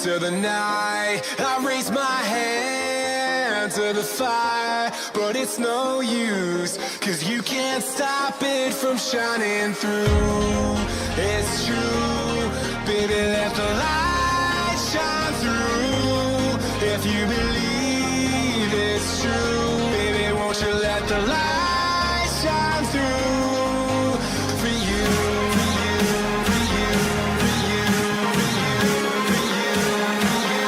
to the night. I raise my hand to the fire, but it's no use, 'cause you can't stop it from shining through. It's true, baby, let the light shine through. If you believe it's true, baby, won't you let the light shine through for you, for you, for you, for you, for you, for you, for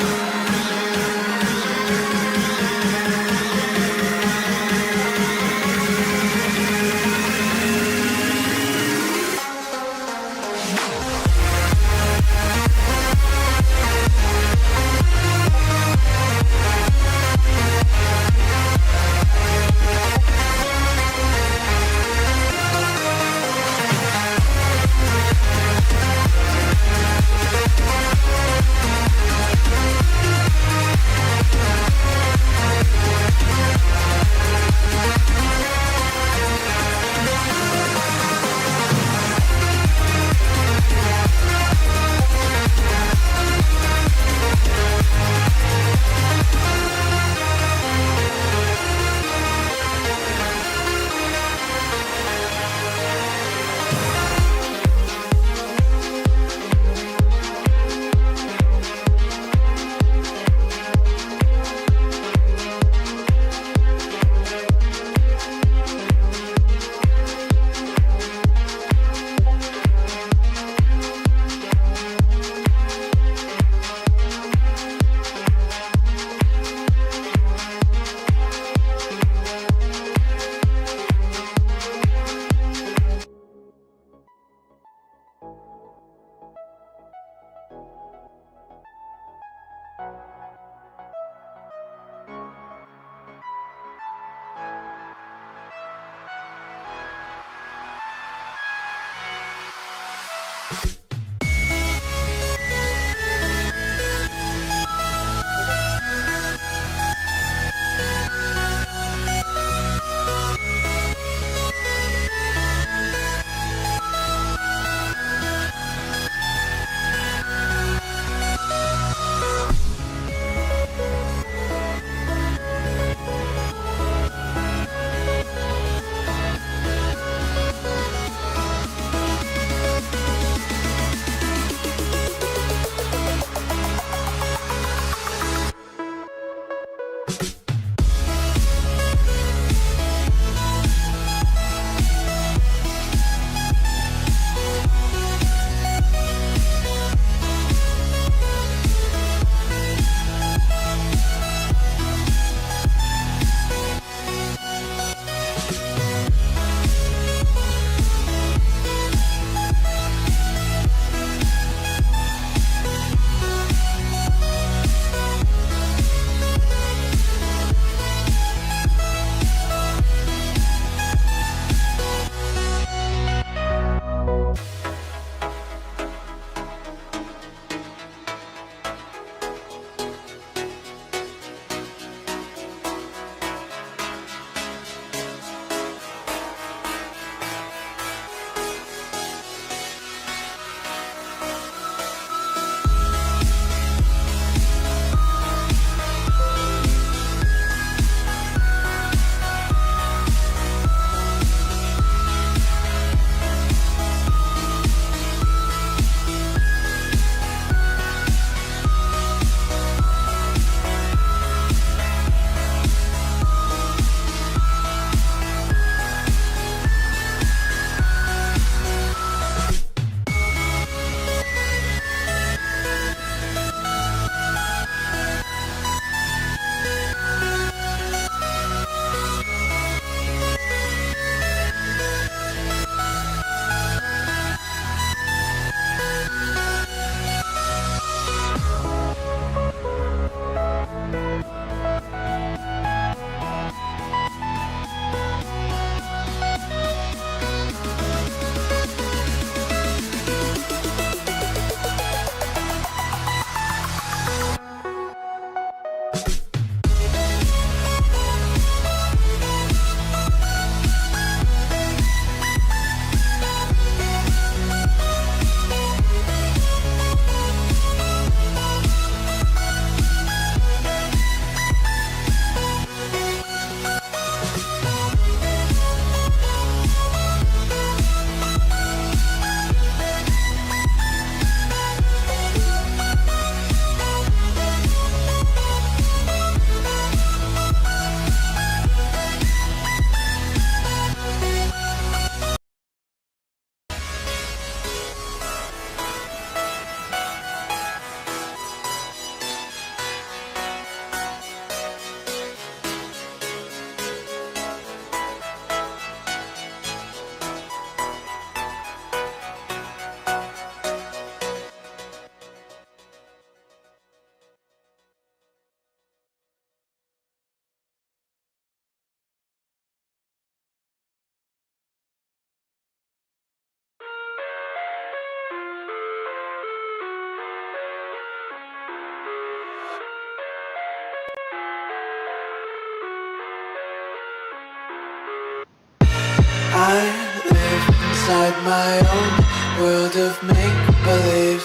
my own world of make-believe.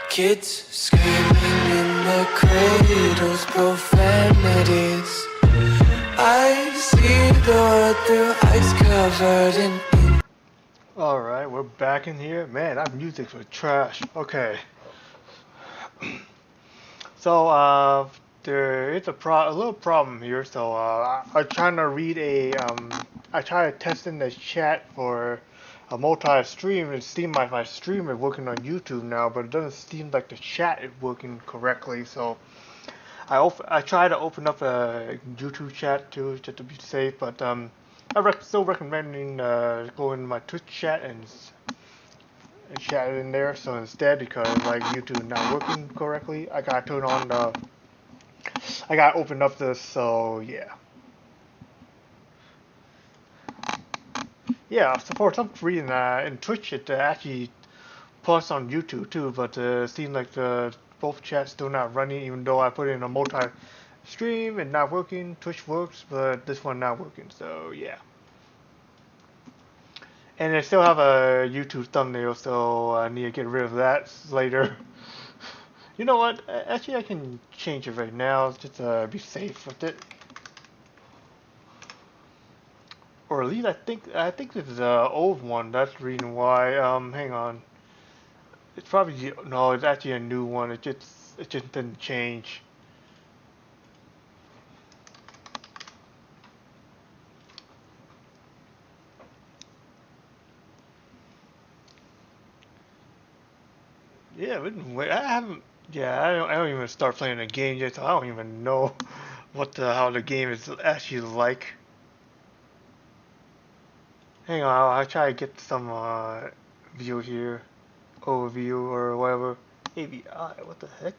Kids screaming in the cradles, profanities. I see the world through ice covered in ink. Alright, we're back in here. Man, that music's was trash. Okay. So, there is a little problem here. So, I'm trying to read I try to test in the chat for a multi-stream. It seems like my stream is working on YouTube now, but it doesn't seem like the chat is working correctly. So, I try to open up a YouTube chat too, just to be safe. But still recommending going to my Twitch chat and chat in there. So instead, because like YouTube not working correctly, I gotta turn on I gotta open up this. So yeah, So for some reason, in Twitch it actually posts on YouTube too, but it seems like the both chats still not running, even though I put in a multi stream and not working. Twitch works, but this one not working. So yeah. And I still have a YouTube thumbnail, so I need to get rid of that later. You know what? Actually, I can change it right now, just to be safe with it. Or at least I think this is an old one. That's the reason why. Hang on. It's probably no. It's actually a new one. It just didn't change. Yeah, wait. I haven't. Yeah, I don't even start playing the game yet, so I don't even know how the game is actually like. Hang on, I'll try to get some view here, overview or whatever. AVI, what the heck?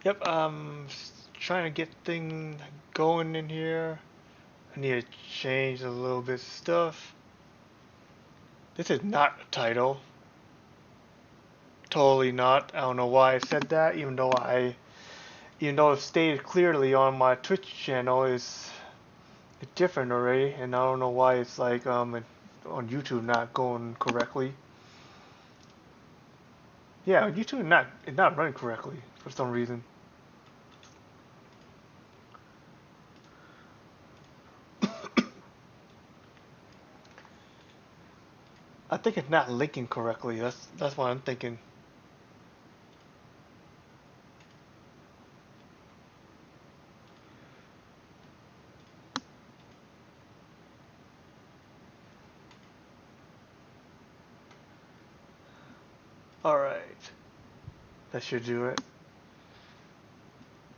Yep, trying to get things going in here. I need to change a little bit of stuff. This is not a title. Totally not. I don't know why I said that, even though it stated clearly on my Twitch channel it's different already, and I don't know why it's like on YouTube not going correctly. Yeah, YouTube is not running correctly for some reason. I think it's not linking correctly. That's what I'm thinking. Alright. That should do it.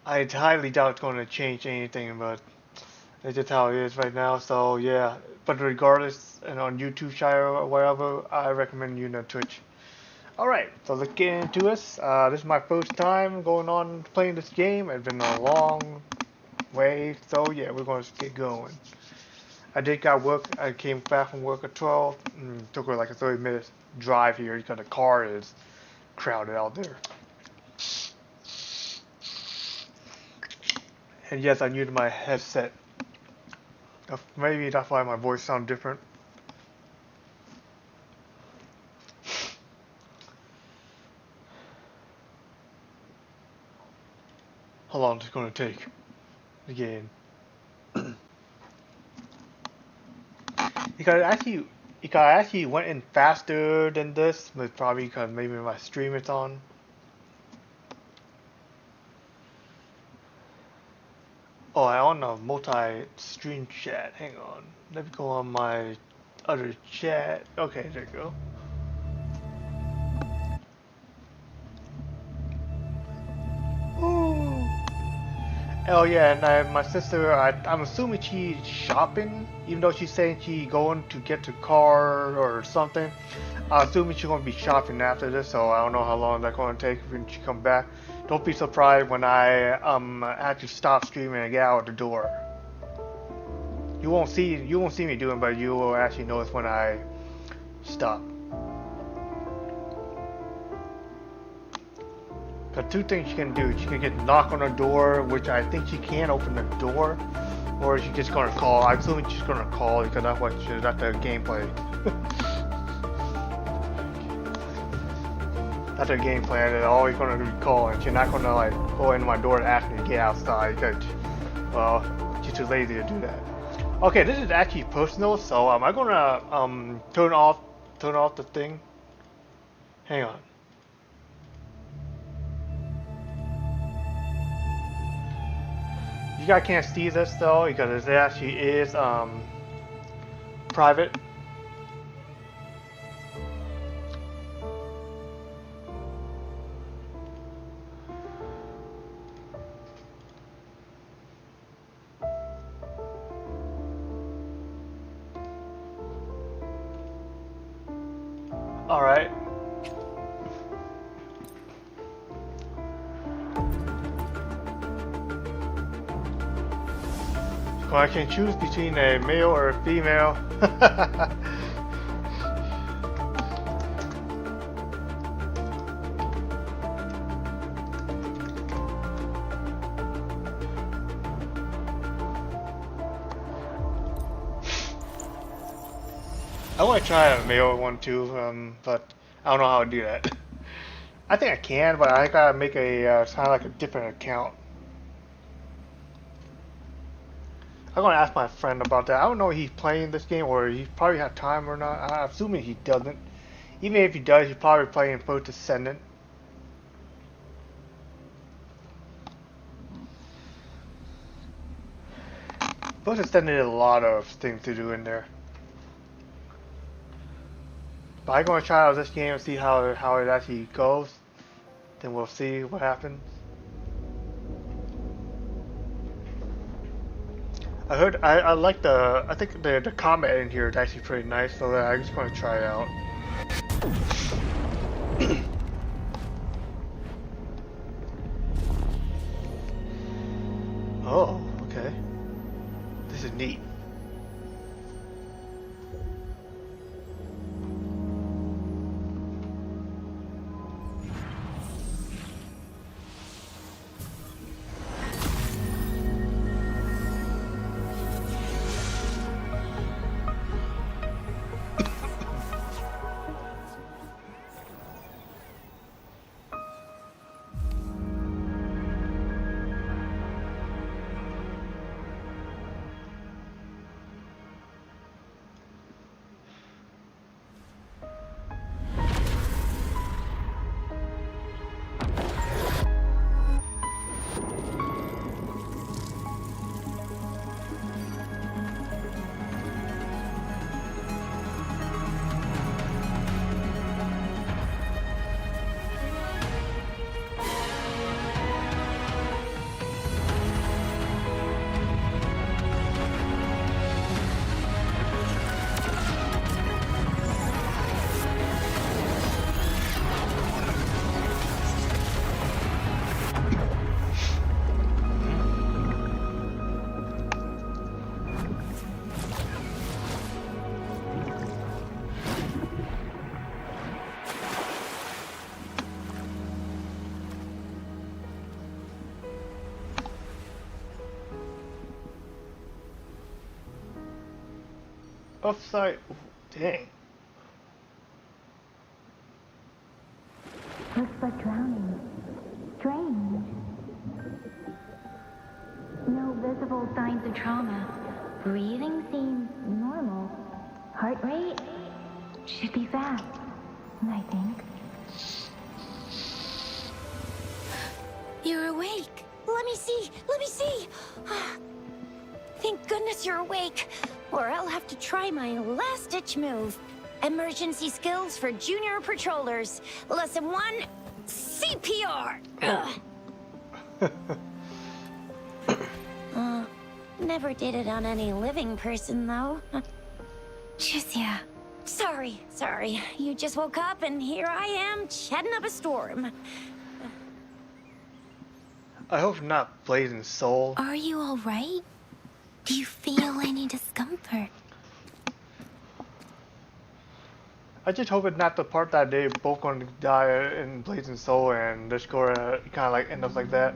I highly doubt it's going to change anything, but it's just how it is right now. So yeah, but regardless, and on YouTube channel or whatever, I recommend you to Twitch. Alright, so let's get into this. This is my first time going on playing this game. It's been a long way, so yeah, we're going to get going. I did got work. I came back from work at 12. Took like a 30-minute drive here because the car is crowded out there. And yes, I used my headset. Maybe that's why my voice sounds different. How long is it going to take to get in? Because I actually went in faster than this, but probably because maybe my stream is on. Oh, I'm on a multi-stream chat. Hang on. Let me go on my other chat. Okay, there you go. Ooh. Oh yeah, and my sister, I'm assuming she's shopping, even though she's saying she's going to get the car or something. I'm assuming she's going to be shopping after this, so I don't know how long that's going to take when she comes back. Don't be surprised when I actually stop streaming and get out the door. You won't see me doing, but you will actually notice when I stop. The two things she can do, she can get knock on the door, which I think she can open the door, or she's just gonna call. I'm assuming she's gonna call because that's the gameplay. That's her game plan. They're always gonna be calling. She's not gonna like go into my door and ask me to get outside because, well, she's too lazy to do that. Okay, this is actually personal, so am I gonna turn off the thing? Hang on. You guys can't see this though because it actually is private. All right. So I can choose between a male or a female. I want to try a male one too, but I don't know how to do that. I think I can, but I gotta make a sound like a different account. I'm gonna ask my friend about that. I don't know if he's playing this game or he probably have time or not. I'm assuming he doesn't. Even if he does, he's probably playing First Descendant. First Descendant is a lot of things to do in there. But I'm gonna try out this game and see how it actually goes. Then we'll see what happens. I like I think the combat in here is actually pretty nice, so I'm just gonna try it out. Oh, okay. This is neat. Upside. Dang. Looks like drowning. Strange. No visible signs of trauma. Breathing seems normal. Heart rate should be fast, I think. You're awake. Let me see. Let me see. Thank goodness you're awake. Or I'll have to try my last-ditch move. Emergency skills for junior patrollers. Lesson 1, CPR. Never did it on any living person, though. Jisia. Sorry. You just woke up, and here I am, chatting up a storm. I hope not Blazing Soul. Are you all right? Do you feel any discomfort? I just hope it's not the part that they both going to die in Blazing Soul and just go kind of like end up like that.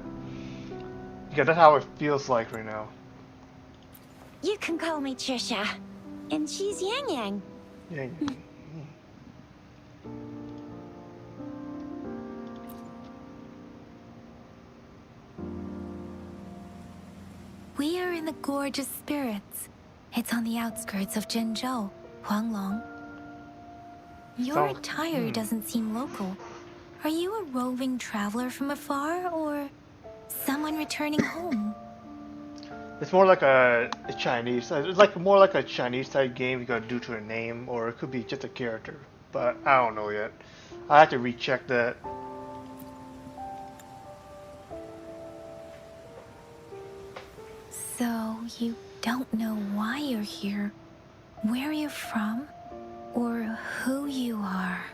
Because that's how it feels like right now. You can call me Trisha. And she's Yang Yang. Yeah. We are in the Gorgeous Spirits. It's on the outskirts of Jinzhou, Huanglong. Your attire doesn't seem local. Are you a roving traveler from afar, or someone returning home? It's more like a Chinese. It's like more like a Chinese type game you gotta do to a name, or it could be just a character. But I don't know yet. I have to recheck that. So you don't know why you're here, where you're from, or who you are.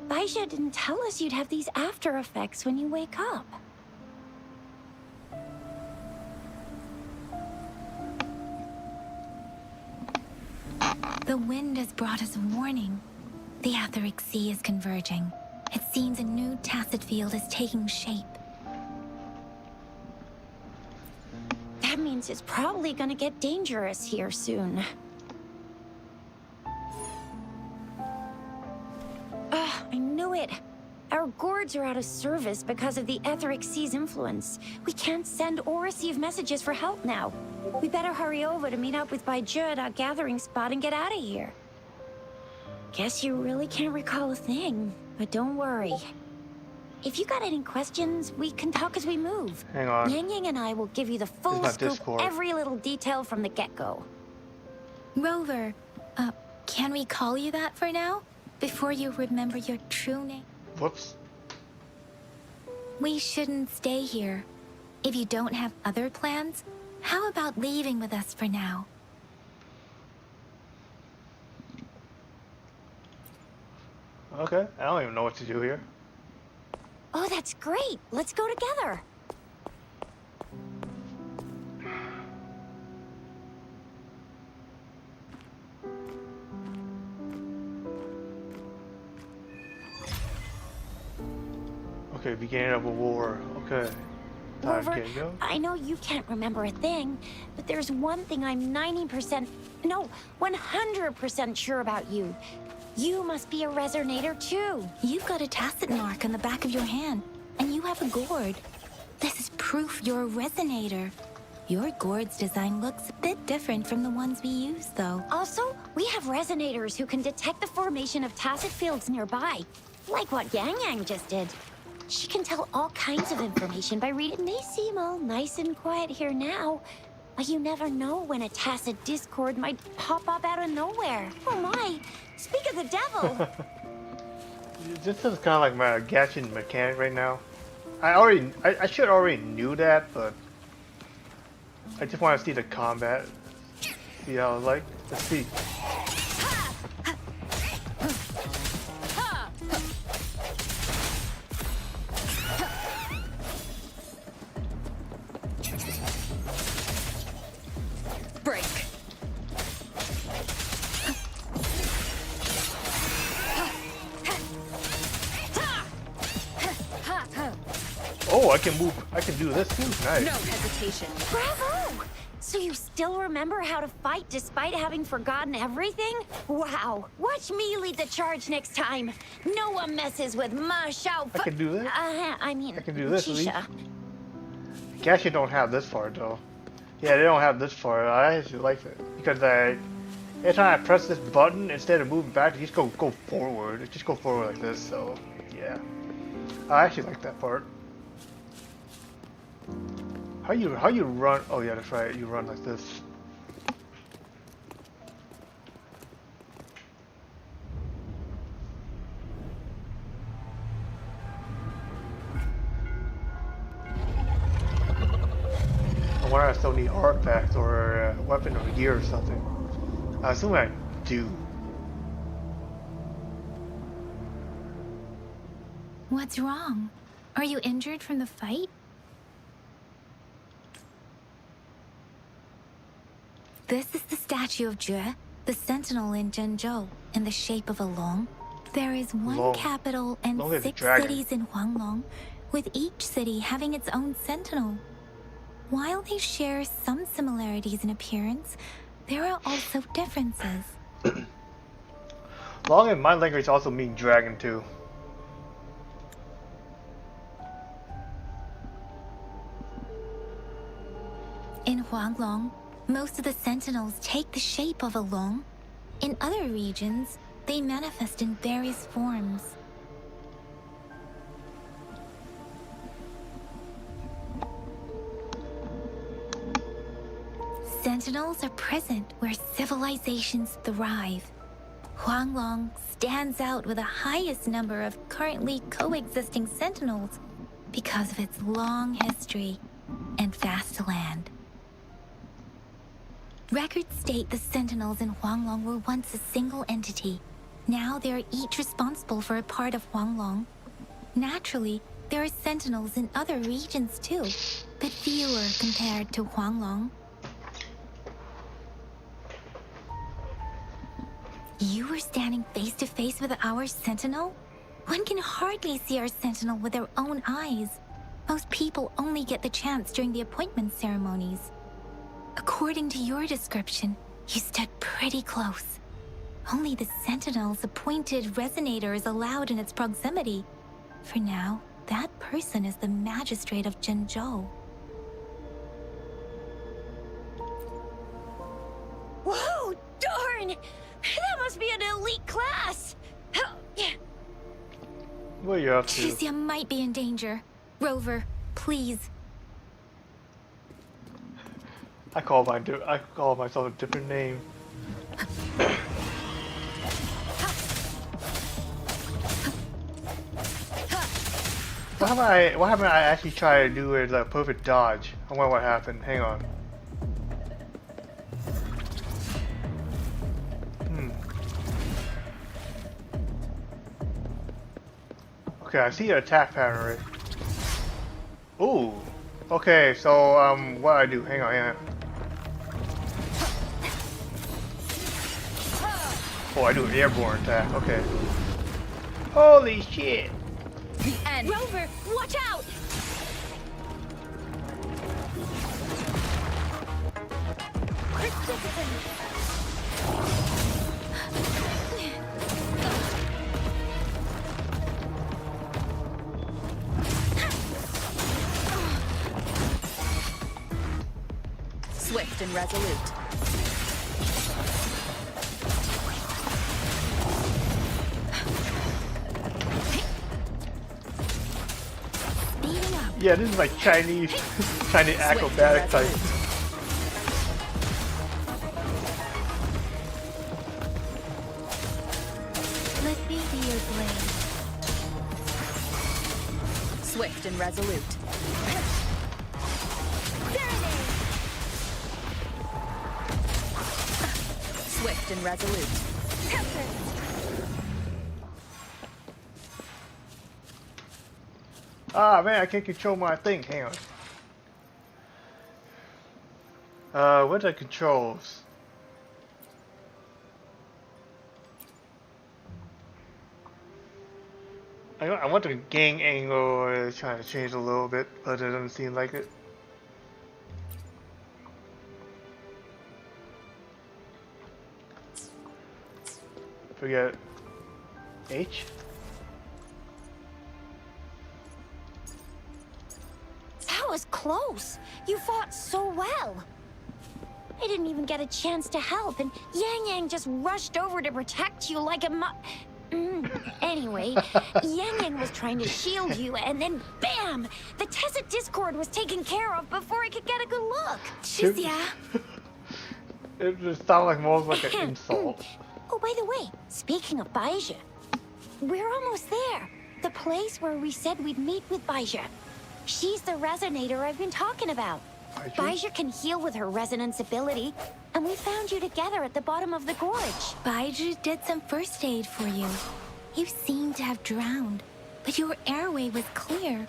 Baisha didn't tell us you'd have these after effects when you wake up. The wind has brought us a warning. The Etheric Sea is converging. It seems a new tacit field is taking shape. That means it's probably gonna get dangerous here soon. I knew it. Our gourds are out of service because of the Etheric Sea's influence. We can't send or receive messages for help now. We better hurry over to meet up with Baiju at our gathering spot and get out of here. Guess you really can't recall a thing, but don't worry. If you got any questions, we can talk as we move. Hang on. Yang Yang and I will give you the full my scoop, Discord. every little detail from the get-go. Rover, can we call you that for now? Before you remember your true name? Whoops. We shouldn't stay here. If you don't have other plans, how about leaving with us for now? Okay. I don't even know what to do here. Oh, that's great. Let's go together. Okay, beginning of a war. Okay. Time to Rover, get go. I know you can't remember a thing, but there's one thing I'm 90%, no, 100% sure about you. You must be a resonator too. You've got a tacit mark on the back of your hand, and you have a gourd. This is proof you're a resonator. Your gourd's design looks a bit different from the ones we use, though. Also, we have resonators who can detect the formation of tacit fields nearby, like what Yang Yang just did. She can tell all kinds of information by reading. It may seem all nice and quiet here now, but you never know when a tacit discord might pop up out of nowhere. Oh my! Speak of the devil! This is kind of like my gadget mechanic right now. I should already knew that, but I just want to see the combat. See how it's like. Let's see. Break. Oh, I can move. I can do this too. Nice. No hesitation. Bravo! So you still remember how to fight despite having forgotten everything? Wow! Watch me lead the charge next time. No one messes with Ma Shao. I can do that? I mean, I can do this at least. Chisha. Gashi don't have this far though. Yeah, they don't have this far. I actually like it because every time I press this button, instead of moving back, you just go forward. It just go forward like this. So yeah, I actually like that part. How you run? Oh yeah, that's right. You run like this. I wonder if I still need artifacts or a weapon or gear or something. I assume I do. What's wrong? Are you injured from the fight? This is the statue of Jue. The sentinel in Zhengzhou, in the shape of a long. There is one Long. capital and Long as a 6 dragon. cities in Huanglong, with each city having its own sentinel. While they share some similarities in appearance, there are also differences. Long in my language also mean dragon too. In Huanglong, most of the sentinels take the shape of a long. In other regions, they manifest in various forms. Sentinels are present where civilizations thrive. Huanglong stands out with the highest number of currently coexisting sentinels because of its long history and vast land. Records state the sentinels in Huanglong were once a single entity. Now they are each responsible for a part of Huanglong. Naturally, there are sentinels in other regions too, but fewer compared to Huanglong. You were standing face to face with our sentinel? One can hardly see our sentinel with their own eyes. Most people only get the chance during the appointment ceremonies. According to your description, you stood pretty close. Only the sentinel's appointed resonator is allowed in its proximity. For now, that person is the magistrate of Zhengzhou. Whoa, darn! That must be an elite class! What are you up to? Chixia might be in danger. Rover, please. I call myself a different name. What happened? I actually tried to do it like a perfect dodge. I wonder what happened. Hang on. Okay, I see your attack pattern, right? Ooh. Okay, so what do I do? Hang on. Oh, I do an airborne attack. Okay. Holy shit! The end. Rover, watch out! Swift and resolute. Speeding up. Yeah, this is like Chinese acrobatic type. Let me be your blade. Swift and resolute. Swift and resolute. Ah man, I can't control my thing. Hang on. What are the controls? I want the gang angle trying to change a little bit, but it doesn't seem like it. Forget it. H? That was close. You fought so well. I didn't even get a chance to help, and Yang Yang just rushed over to protect you like a Anyway, Yang Yang was trying to shield you, and then BAM! The Tessa Discord was taken care of before I could get a good look. Chixia. It just sounded like more like an insult. Oh, by the way, speaking of Baizhi, we're almost there. The place where we said we'd meet with Baizhi. She's the resonator I've been talking about. Baizhi can heal with her resonance ability, and we found you together at the bottom of the gorge. Baizhi did some first aid for you. You seem to have drowned, but your airway was clear.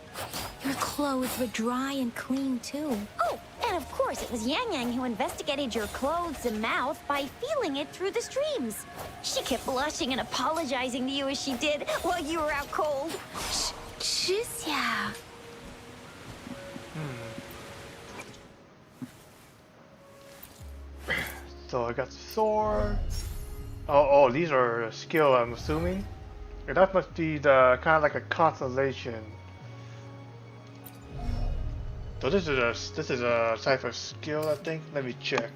Your clothes were dry and clean too. Oh, And of course, it was Yang Yang who investigated your clothes and mouth by feeling it through the streams. She kept blushing and apologizing to you as she did while you were out cold. 指甲。 So I got the sword. Oh, these are a skill, I'm assuming. And that must be the kind of like a constellation. So this is a type of skill, I think. Let me check.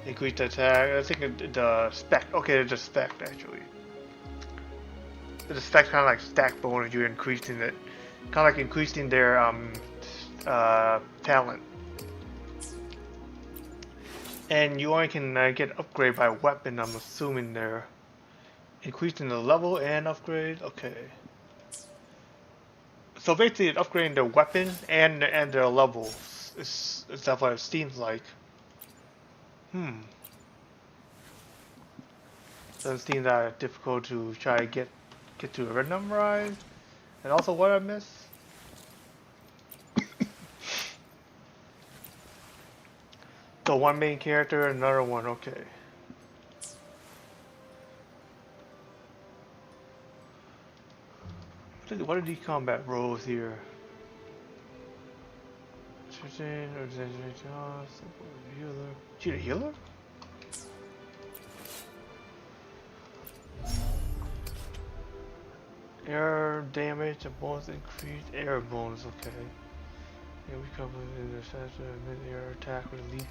Increase the attack. I think the spec. Okay, it's a spec actually. The spec kind of like stack bonus. You're increasing it, kind of like increasing their talent. And you only can get upgrade by weapon. I'm assuming they're increasing the level and upgrade. Okay. So basically, it's upgrading their weapon and their levels. Is that what it seems like? Doesn't seem that difficult to try to get to a red number rise. And also, what I missed? So one main character, another one. Okay. What are these combat roles here? She a healer? Air damage, a bonus increased air bonus, okay. Yeah, we cover in the center mid-air attack with elite.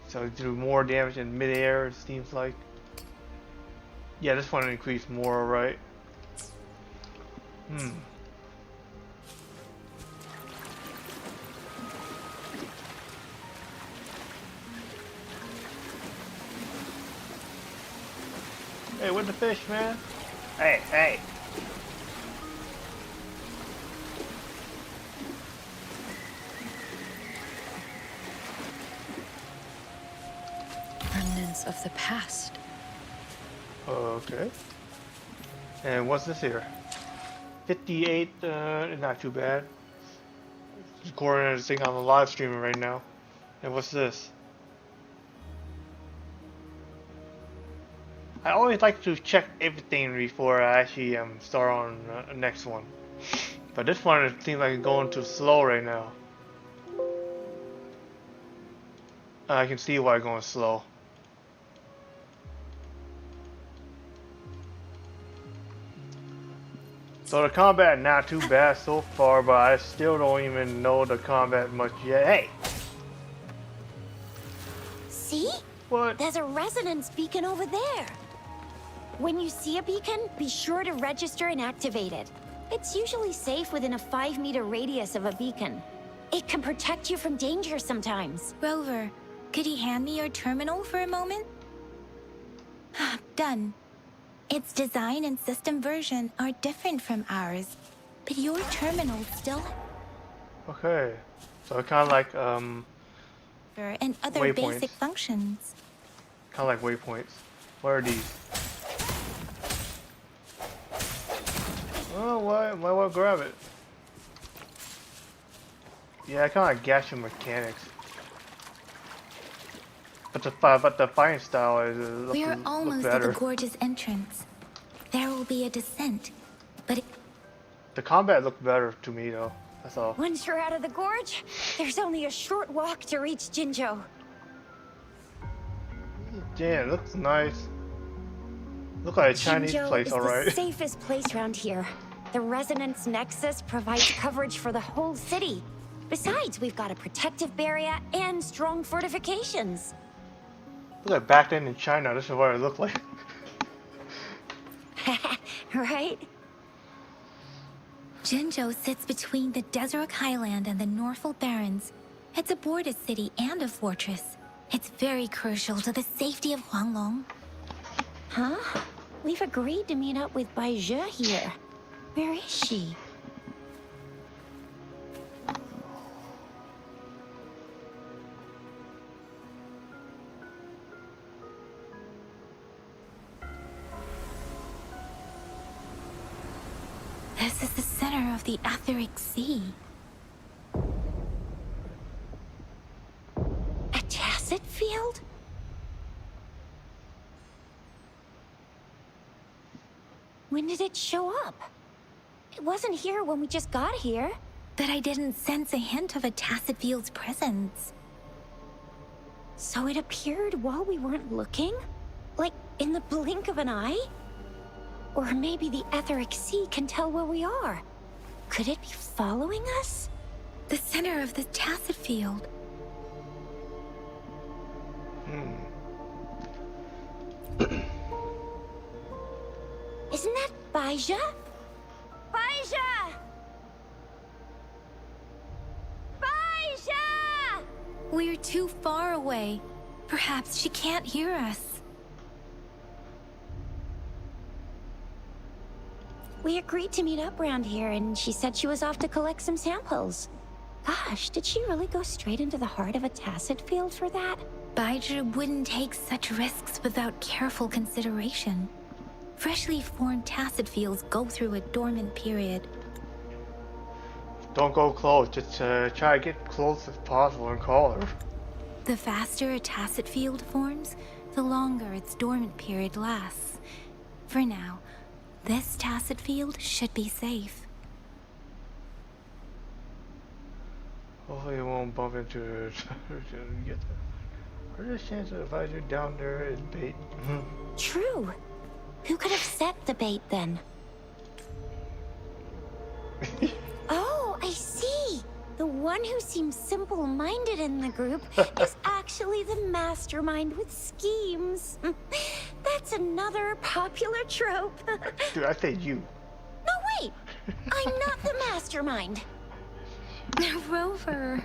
So do more damage in mid-air, it seems like. Yeah, this one increased more, right? Hey, where's the fish, man? Hey! Remnants of the past. Okay. And what's this here? 58, not too bad. Recording this thing on the live streaming right now. And what's this? I always like to check everything before I actually start on the next one. But this one it seems like it's going too slow right now. I can see why it's going slow. So the combat not too bad so far, but I still don't even know the combat much yet. Hey! See? What? There's a resonance beacon over there. When you see a beacon, be sure to register and activate it. It's usually safe within a 5-meter radius of a beacon. It can protect you from danger sometimes. Rover, could you hand me your terminal for a moment? Done. Its design and system version are different from ours, but your terminal still Okay. So kind of like and other waypoints. basic functions. Kind of like waypoints. What are these? Oh, why would I grab it? Yeah, I kind of like gacha mechanics. But the fighting style is We are look almost at better. the gorge's entrance. There will be a descent, but The combat looked better to me though. That's all. Once you're out of the gorge, there's only a short walk to reach Jinzhou. Damn, it looks nice. Look like a Chinese Jinzhou place, is alright. the safest place around here. The Resonance Nexus provides coverage for the whole city. Besides, we've got a protective barrier and strong fortifications. Look like back then in China, this is what it looked like. Right? Jinzhou sits between the Desert Highland and the Norfolk Barrens. It's a border city and a fortress. It's very crucial to the safety of Huanglong. Huh? We've agreed to meet up with Bai Zhe here. Where is she? This is the center of the Etheric Sea. tacit field? When did it show up? It wasn't here when we just got here. But I didn't sense a hint of a tacit field's presence. So it appeared while we weren't looking? Like in the blink of an eye? Or maybe the etheric sea can tell where we are. Could it be following us? The center of the tacit field. Isn't that Baija? Baija! Baija! We're too far away. Perhaps she can't hear us. We agreed to meet up around here, and she said she was off to collect some samples. Gosh, did she really go straight into the heart of a tacit field for that? Baija wouldn't take such risks without careful consideration. Freshly formed tacit fields go through a dormant period. Don't go close. Just try to get close as possible and call her. The faster a tacit field forms, the longer its dormant period lasts. For now, this tacit field should be safe. Hopefully you won't bump into her. Get there. What are the chances if I do down there is bait? True. Who could have set the bait then? Oh, I see. The one who seems simple-minded in the group is actually the mastermind with schemes. That's another popular trope. Dude, I said you. No, wait. I'm not the mastermind. Rover.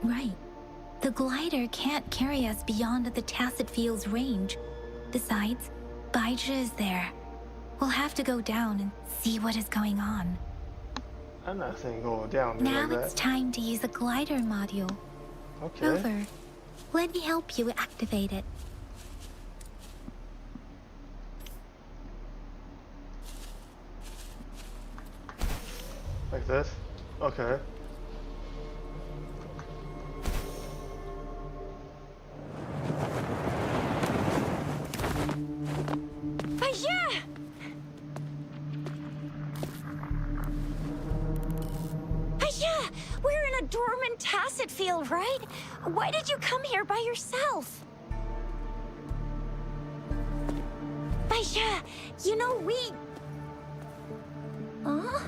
Right. The glider can't carry us beyond the tacit field's range. Besides, Baija is there. We'll have to go down and see what is going on. I'm not saying go down there Now like it's that. time to use the glider module. Okay. Rover, let me help you activate it. Like this? Okay. Baija! Baija! We're in a dormant tacit field, right? Why did you come here by yourself? Baija, you know we... Huh?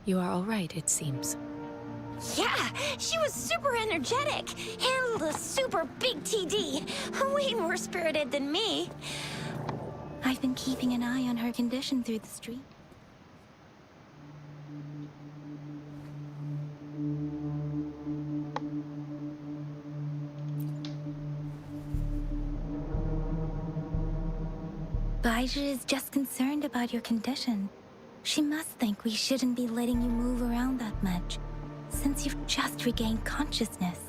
You are all right, it seems. Yeah, she was super energetic. Handled a super big TD. Way more spirited than me. I've been keeping an eye on her condition through the street. Baija is just concerned about your condition. She must think we shouldn't be letting you move around that much, since you've just regained consciousness.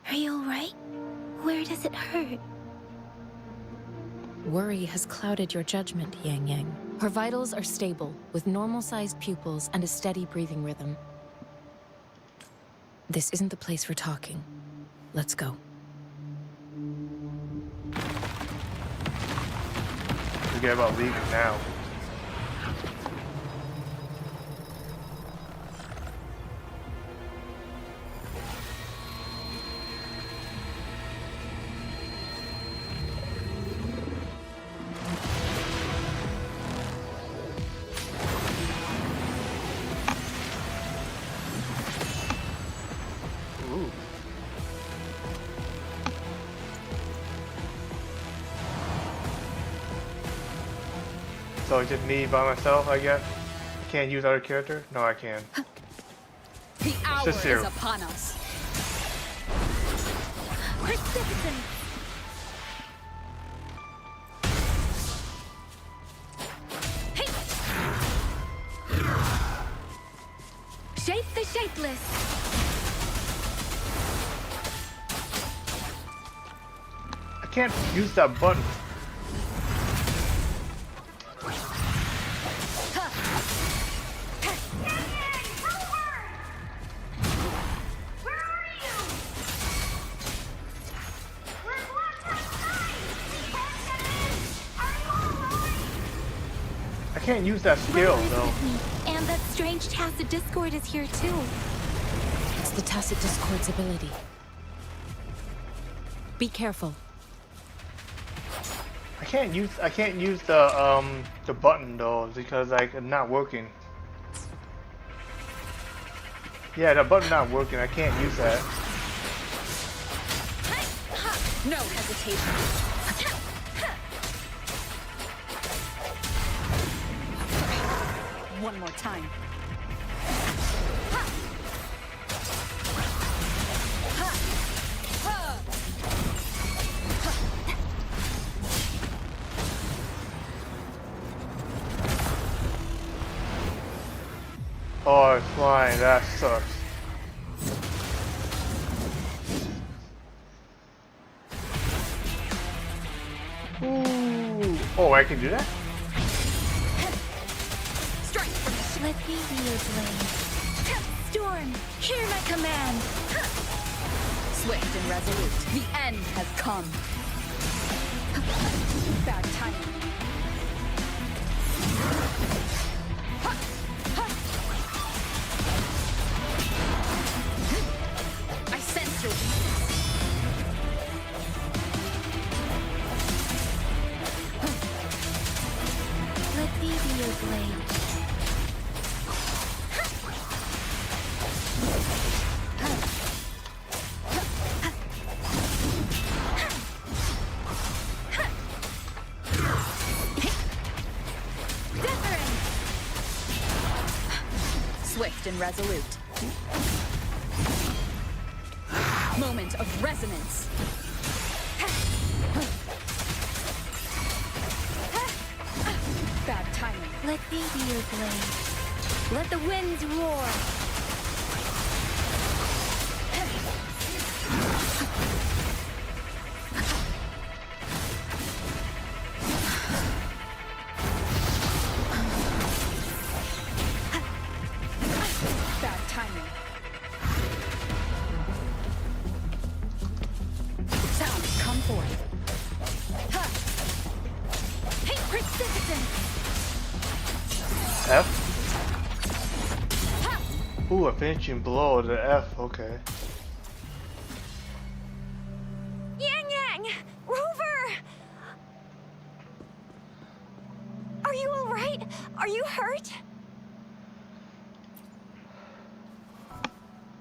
Are you alright? Where does it hurt? Worry has clouded your judgment, Yang Yang. Her vitals are stable, with normal-sized pupils and a steady breathing rhythm. This isn't the place for talking. Let's go. Forget about leaving now. Ooh. So it's just me by myself, I guess. Can't use other character? No, I can. The hour Just here. is upon us. Persistence. Shape the shapeless. I can't use that button. I can't use that skill Rover is though. with me, and that strange tacit discord is here too. It's the tacit discord's ability. Be careful. I can't use the button though because like it's not working. Yeah, the button not working. I can't use that. No hesitation. One more time. Oh, it's flying. That sucks. Ooh. Oh, I can do that? Strike from the Let me be your blade. Storm, hear my command. swift and resolute. The end has come. Bad timing. I sense your weakness. Let me be your blade. Wuthering. Swift and resolute. Moment of resonance. Bad timing. Let me be your blade. Let the winds roar. Bad timing. Sound, come forth. Hey, persistence. F? Ooh, a finishing blow. The F. Okay. Yang Yang! Rover! Are you alright? Are you hurt?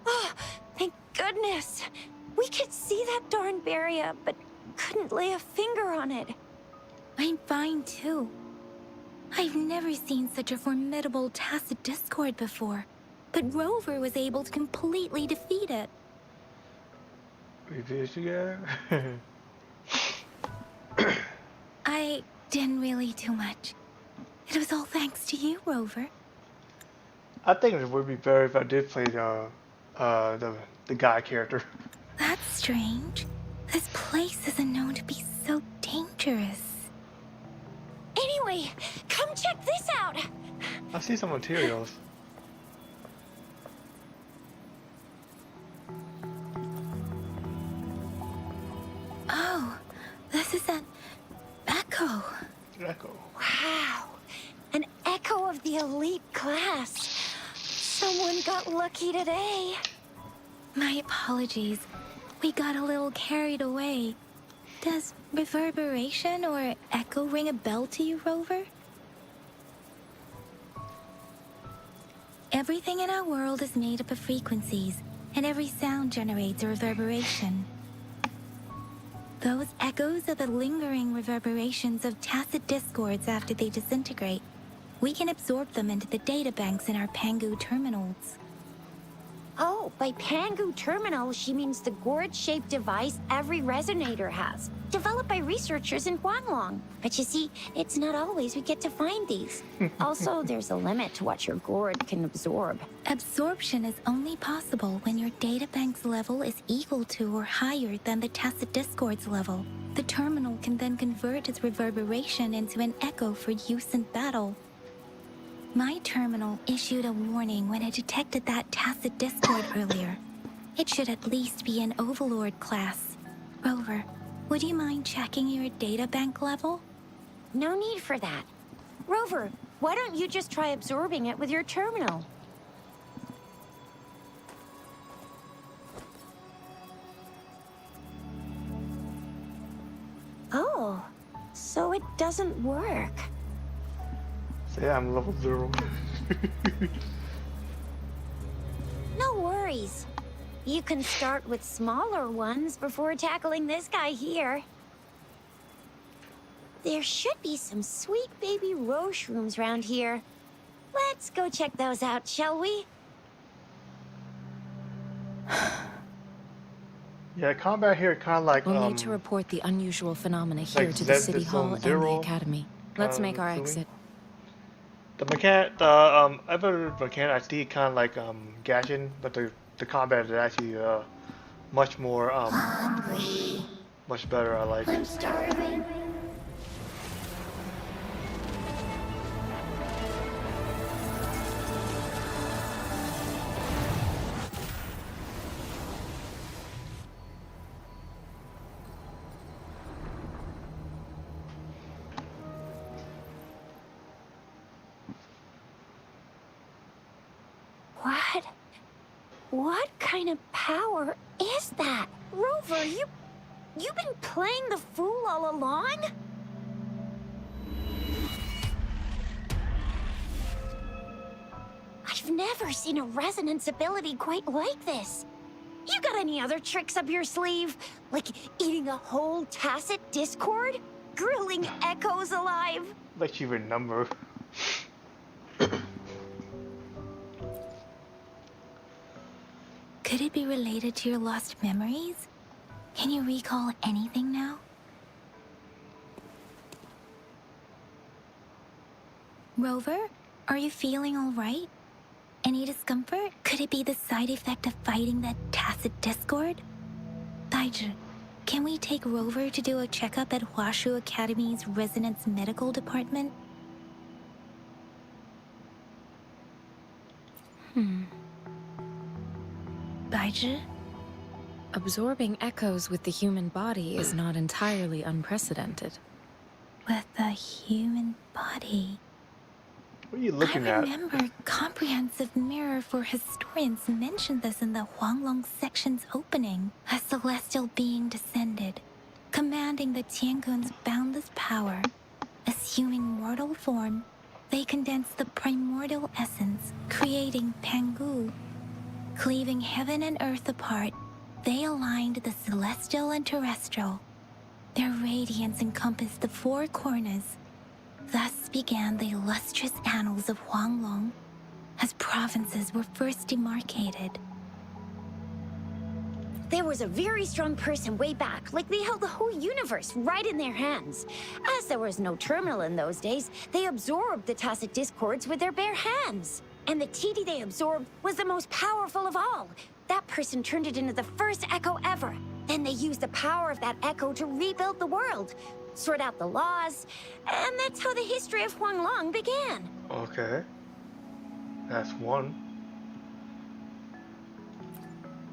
Oh, thank goodness. We could see that darn barrier, but couldn't lay a finger on it. I'm fine too. I've never seen such a formidable tacit discord before, but Rover was able to completely defeat it. We did it together? I didn't really do much. It was all thanks to you, Rover. I think it would be better if I did play the guy character. That's strange. This place isn't known to be so dangerous. Anyway, come check this out. I see some materials. Oh, this is an echo. Echo. Wow, an echo of the elite class. Someone got lucky today. My apologies. We got a little carried away. Does reverberation or echo ring a bell to you, Rover? Everything in our world is made up of frequencies, and every sound generates a reverberation. Those echoes are the lingering reverberations of tacit discords after they disintegrate. We can absorb them into the databanks in our Pangu terminals. Oh, by Pangu terminal, she means the gourd-shaped device every resonator has, developed by researchers in Huanglong. But you see, it's not always we get to find these. Also, there's a limit to what your gourd can absorb. Absorption is only possible when your databank's level is equal to or higher than the tacit discord's level. The terminal can then convert its reverberation into an echo for use in battle. My terminal issued a warning when it detected that tacit discord earlier. It should at least be an Overlord class. Rover, would you mind checking your databank level? No need for that. Rover, why don't you just try absorbing it with your terminal? Oh, so it doesn't work. So yeah, I'm level 0. No worries. You can start with smaller ones before tackling this guy here. There should be some sweet baby roche rooms around here. Let's go check those out, shall we? Yeah, combat here kind of like We'll need to report the unusual phenomena here like to the Zed City is Hall on and the zero, Academy. Let's make our assuming. exit. The other mechanic I see kind of like Gaijin, but the combat is actually much more much better. I like. I'm starving. What kind of power is that? Rover, you've been playing the fool all along? I've never seen a resonance ability quite like this. You got any other tricks up your sleeve? Like eating a whole tacit discord? Grilling echoes alive? Let you remember. Could it be related to your lost memories? Can you recall anything now? Rover, are you feeling all right? Any discomfort? Could it be the side effect of fighting that tacit discord? Daiju, can we take Rover to do a checkup at Hwashu Academy's Resonance Medical Department? Daiju? Absorbing echoes with the human body is not entirely unprecedented. With the human body. What are you looking I at? remember Comprehensive Mirror for Historians mentioned this in the Huanglong section's opening. A celestial being descended, commanding the Tiankun's boundless power. Assuming mortal form, they condensed the primordial essence, creating Pangu. Cleaving heaven and earth apart, they aligned the celestial and terrestrial. Their radiance encompassed the four corners. Thus began the illustrious annals of Huanglong, as provinces were first demarcated. There was a very strong person way back, like they held the whole universe right in their hands. As there was no terminal in those days, they absorbed the tacit discords with their bare hands. And the TD they absorbed was the most powerful of all. That person turned it into the first echo ever. Then they used the power of that echo to rebuild the world, sort out the laws, and that's how the history of Huanglong began. Okay. That's one.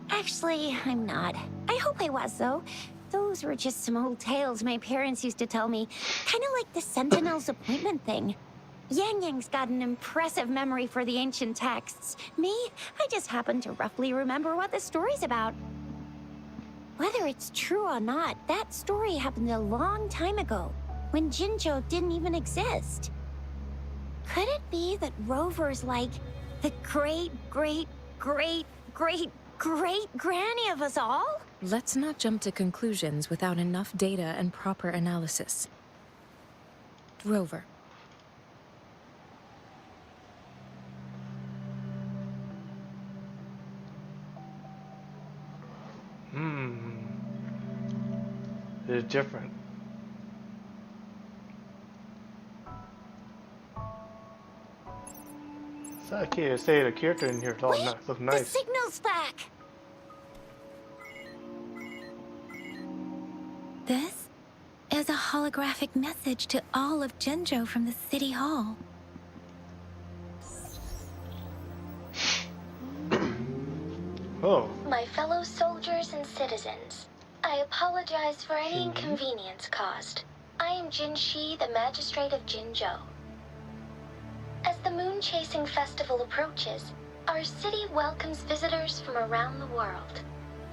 Actually, I'm not. I hope I was, though. Those were just some old tales my parents used to tell me. Kind of like the Sentinel's appointment thing. Yang Yang's got an impressive memory for the ancient texts. Me, I just happen to roughly remember what the story's about. Whether it's true or not, that story happened a long time ago, when Jinzhou didn't even exist. Could it be that Rover's like the great, great, great, great, great granny of us all? Let's not jump to conclusions without enough data and proper analysis. Rover. It's different. So I can't say the character in here Wait, look the nice. signal's back. This is a holographic message to all of Jinzhou from the City Hall. Oh, My fellow soldiers and citizens, I apologize for any inconvenience caused. I am Jin Shi, the Magistrate of Jinzhou. As the Moon Chasing Festival approaches, our city welcomes visitors from around the world.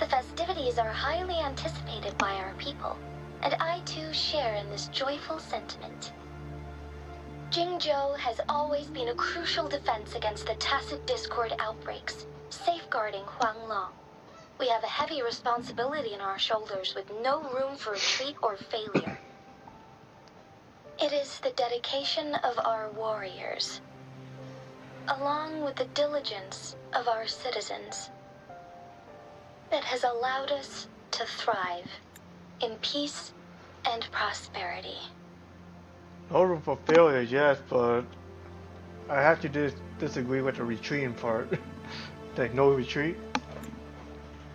The festivities are highly anticipated by our people, and I too share in this joyful sentiment. Jinzhou has always been a crucial defense against the tacit discord outbreaks, safeguarding Huanglong. We have a heavy responsibility on our shoulders with no room for retreat or failure. It is the dedication of our warriors, along with the diligence of our citizens, that has allowed us to thrive in peace and prosperity. no room for failure, yes, but I have to disagree with the retreating part. Like no retreat.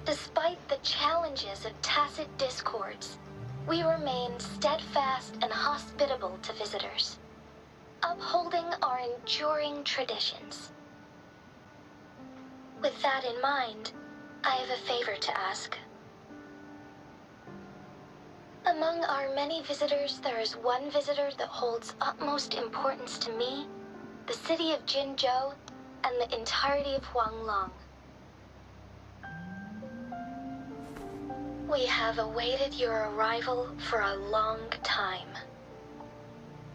Despite the challenges of tacit discords, we remain steadfast and hospitable to visitors, upholding our enduring traditions. With that in mind, I have a favor to ask. Among our many visitors, there is one visitor that holds utmost importance to me, the city of Jinzhou, and the entirety of Huanglong. We have awaited your arrival for a long time.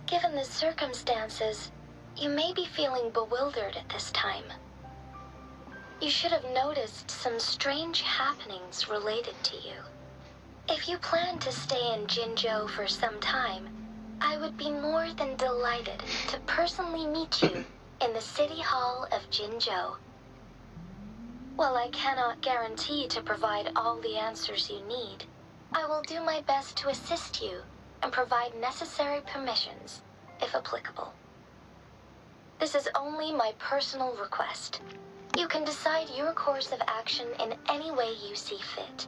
Given the circumstances, you may be feeling bewildered at this time. You should have noticed some strange happenings related to you. If you plan to stay in Jinzhou for some time, I would be more than delighted to personally meet you in the City Hall of Jinzhou. While I cannot guarantee to provide all the answers you need, I will do my best to assist you and provide necessary permissions, if applicable. This is only my personal request. You can decide your course of action in any way you see fit.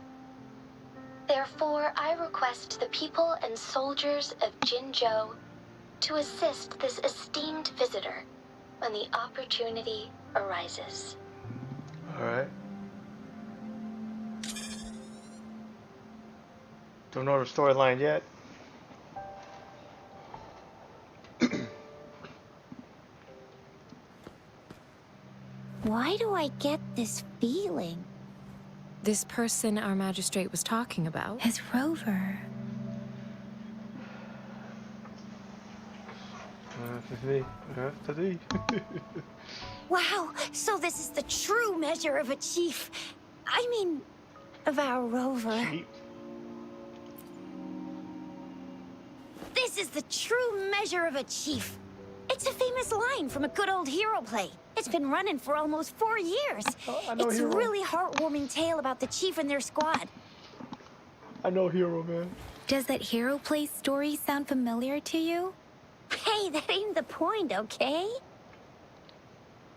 Therefore, I request the people and soldiers of Jinzhou to assist this esteemed visitor when the opportunity arises. Alright. Don't know the storyline yet. Why do I get this feeling? This person our magistrate was talking about. Is Rover. Wow, so this is the true measure of a chief. I mean, of our rover. This is the true measure of a chief. It's a famous line from a good old hero play. It's been running for almost 4 years. I know It's a Hero. really heartwarming tale about the chief and their squad. I know Hero, man. Does that hero play story sound familiar to you? Hey, that ain't the point, okay?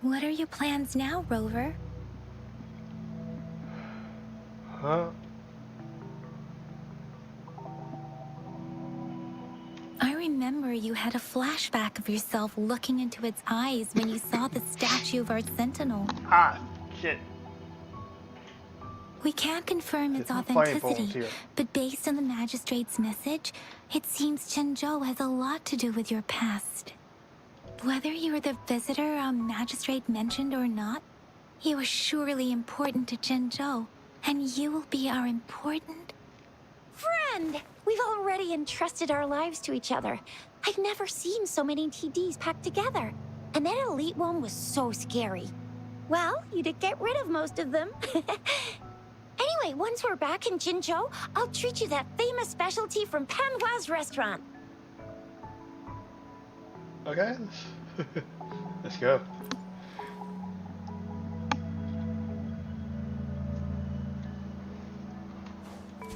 What are your plans now, Rover? Huh? I remember you had a flashback of yourself looking into its eyes when you saw the statue of our sentinel. Ah, shit. We can't confirm its There's no fire bones authenticity, here. but based on the magistrate's message, it seems Jinzhou has a lot to do with your past. Whether you were the visitor our magistrate mentioned or not, you are surely important to Jinzhou, and you will be our important... Friend! We've already entrusted our lives to each other. I've never seen so many TDs packed together. And that elite one was so scary. Well, you did get rid of most of them. Anyway, once we're back in Jinzhou, I'll treat you that famous specialty from Panhua's restaurant. Okay. Let's go.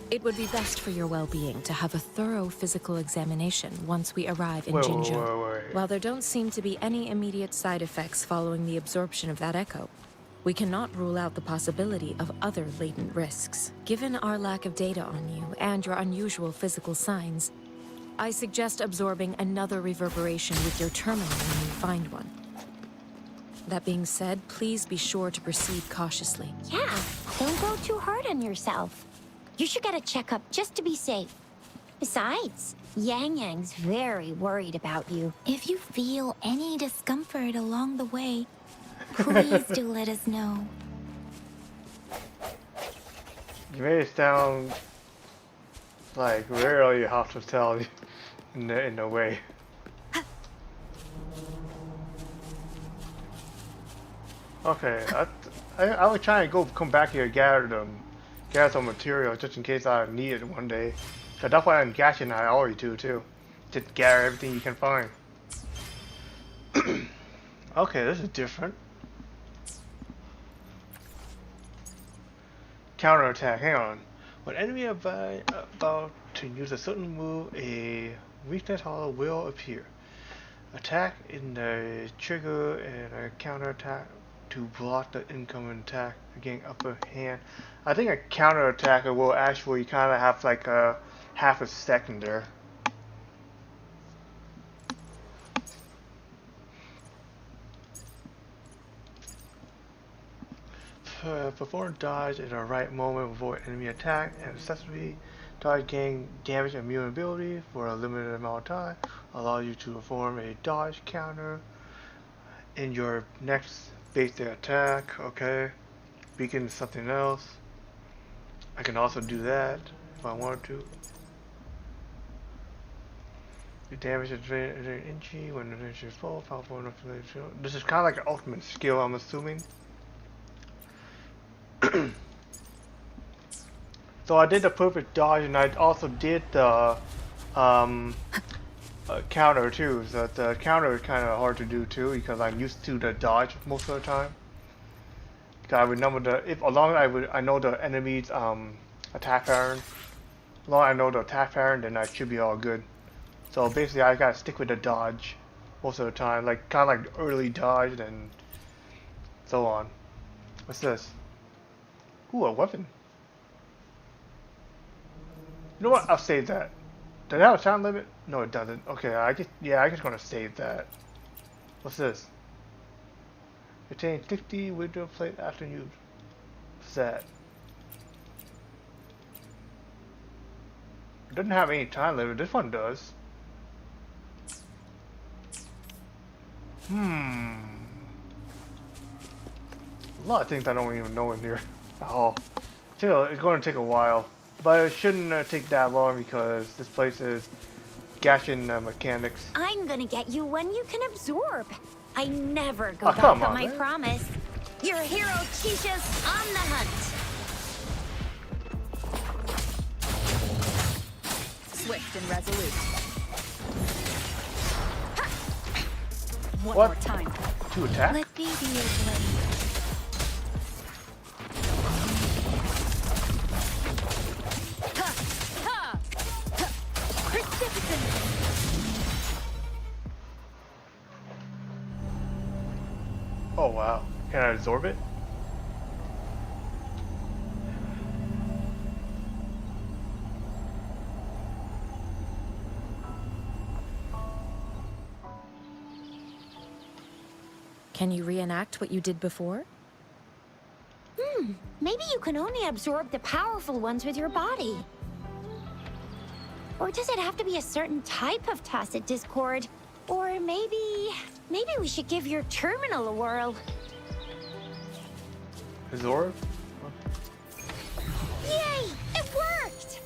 It would be best for your well-being to have a thorough physical examination once we arrive in Wait, Jinzhou. wait. While there don't seem to be any immediate side effects following the absorption of that echo, we cannot rule out the possibility of other latent risks. Given our lack of data on you and your unusual physical signs, I suggest absorbing another reverberation with your terminal when you find one. That being said, please be sure to proceed cautiously. Yeah, don't go too hard on yourself. You should get a checkup just to be safe. Besides, Yang Yang's very worried about you. If you feel any discomfort along the way, please do let us know. You made it sound like really hospitality in a way. Okay, I was trying to come back here and gather some material just in case I need it one day. Cause that's why I'm gashing I already do too. Just gather everything you can find. Okay, this is different. Counterattack, hang on. When enemy about to use a certain move, a weakness hollow will appear. Attack in the trigger and a counterattack to block the incoming attack again upper hand. I think a counterattacker will actually kind of have like a half a second there. Perform dodge at the right moment, avoid enemy attack, and accessory dodge gain damage immune ability for a limited amount of time. Allow you to perform a dodge counter in your next basic attack. Okay, beacon is something else. I can also do that if I wanted to. The damage is inchy when the damage is full. Powerful enough to. This is kind of like an ultimate skill, I'm assuming. So I did the perfect dodge, and I also did the counter too. So the counter is kind of hard to do too because I'm used to the dodge most of the time. Because I remember as long as I know the enemy's attack pattern. As long as I know the attack pattern, then I should be all good. So basically, I gotta stick with the dodge most of the time, like kind of like early dodge and so on. What's this? Ooh, a weapon. You know what? I'll save that. Does it have a time limit? No, it doesn't. Okay, I'm just gonna save that. What's this? Retain 50 window plate after use. What's that? It doesn't have any time limit. This one does. A lot of things I don't even know in here at all. Still, it's going to take a while. But it shouldn't take that long because this place is gashing mechanics. I'm gonna get you when you can absorb. I never go back come on on, my man. promise. Your hero Chisha's on the hunt. Swift and resolute. One What? more time. To attack? Let me be your blade. Oh wow. Can I absorb it? Can you reenact what you did before? Maybe you can only absorb the powerful ones with your body. Or does it have to be a certain type of tacit discord? Or maybe we should give your terminal a whirl. Absorb? Yay! It worked!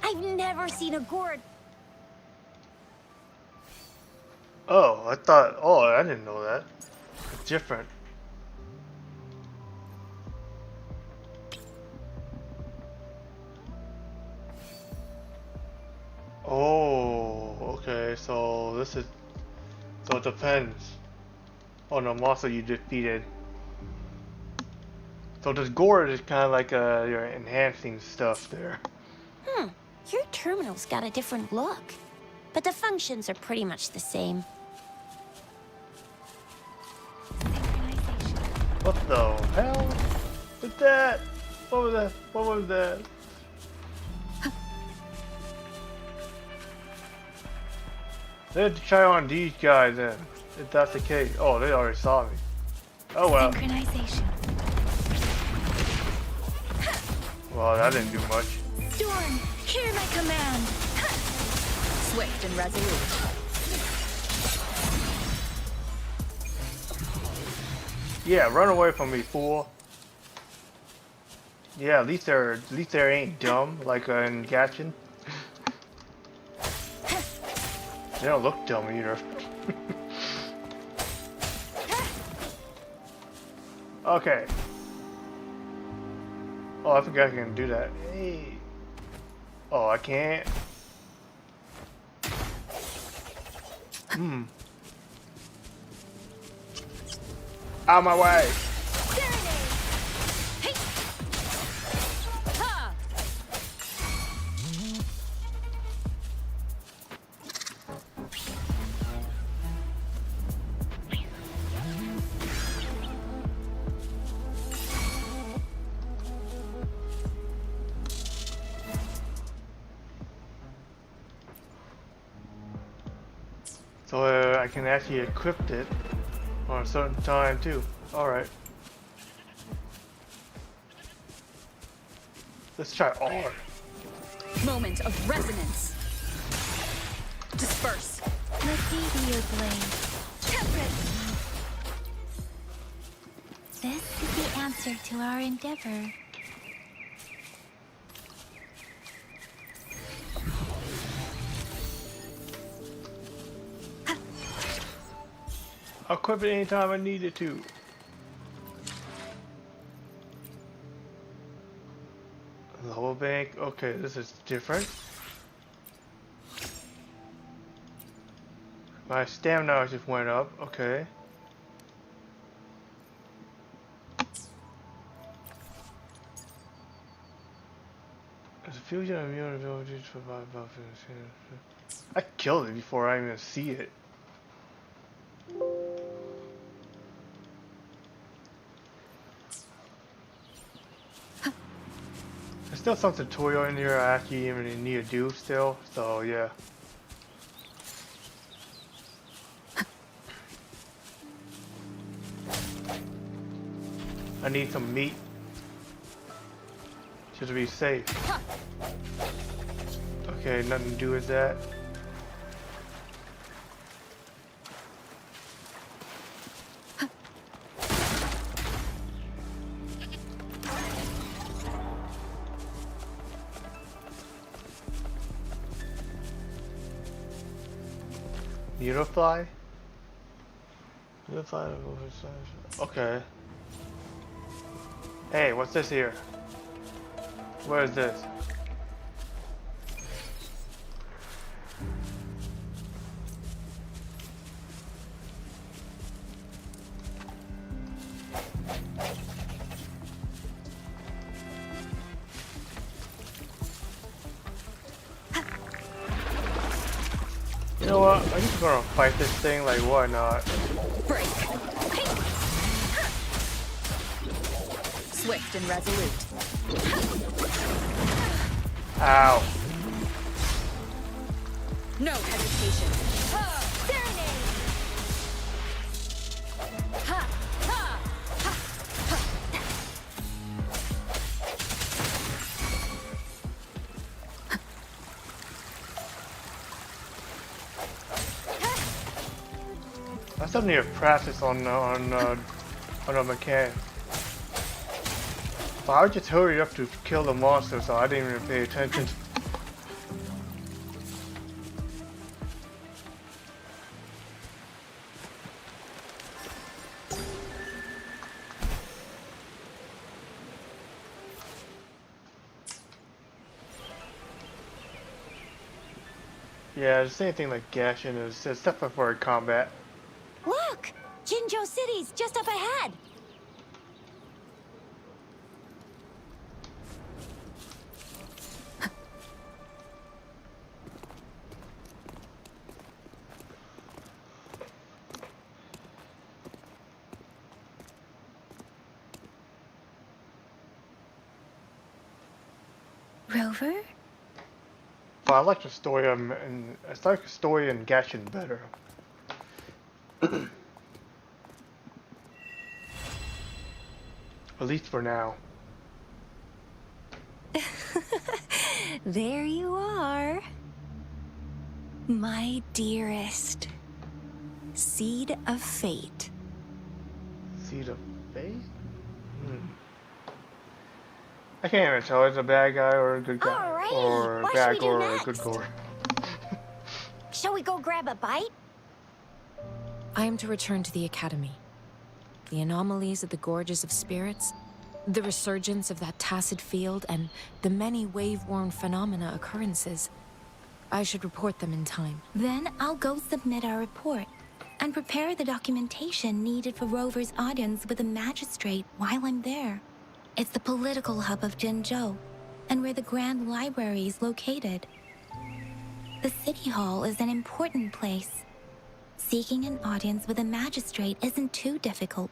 I've never seen a gourd. Oh, I didn't know that. It's different. Oh, okay. So this is. So it depends on the monster you defeated. So this gourd is kind of like your enhancing stuff there. Your terminal's got a different look, but the functions are pretty much the same. What the hell? What's that? What was that? What was that? Let's try on these guys then, if that's the case. Oh, they already saw me. Oh well. Synchronization. Well, that didn't do much. Storm, hear my command! Swift and resolute. Yeah, run away from me, fool. Yeah, at least they ain't dumb like in Gatchin. They don't look dumb either. Okay. Oh, I forgot I can do that. Hey. Oh, I can't. Out of my way. So I can actually equip it on a certain time too. Alright. Let's try R. Moment of resonance. Disperse. Meteor blade. Tempest. This is the answer to our endeavor. I'll equip it anytime I need it to. Level bank. Okay, this is different. My stamina just went up. Okay. There's a fusion of immune abilities for buffing. I killed it before I even see it. There's still some tutorial in here I actually even need to do still, so yeah. I need some meat just to be safe. Okay, nothing to do with that. Unify? Unify. Okay. Hey, what's this here? Where is this? You know what? I'm just gonna fight this thing, like, why not? Break. Swift and resolute. Ow. No hesitation. I still need to practice on a mechanic. But I just hurried up to kill the monster, so I didn't even pay attention. Yeah, the same thing like Gashin is definitely for combat. Look! Jinzhou City's just up ahead! Rover? But I like the story and I like the story in Gashin better. At least for now. There you are. My dearest. Seed of fate. Seed of Fate? I can't even tell it's a bad guy or a good guy. Alrighty, Or a what bad should we do gore or a good next? gore. Shall we go grab a bite? I am to return to the Academy. The anomalies of the Gorges of Spirits, the resurgence of that tacit field, and the many wave-worn phenomena occurrences. I should report them in time. Then I'll go submit our report and prepare the documentation needed for Rover's audience with the magistrate while I'm there. It's the political hub of Jinzhou, and where the Grand Library is located. The City Hall is an important place. Seeking an audience with a magistrate isn't too difficult,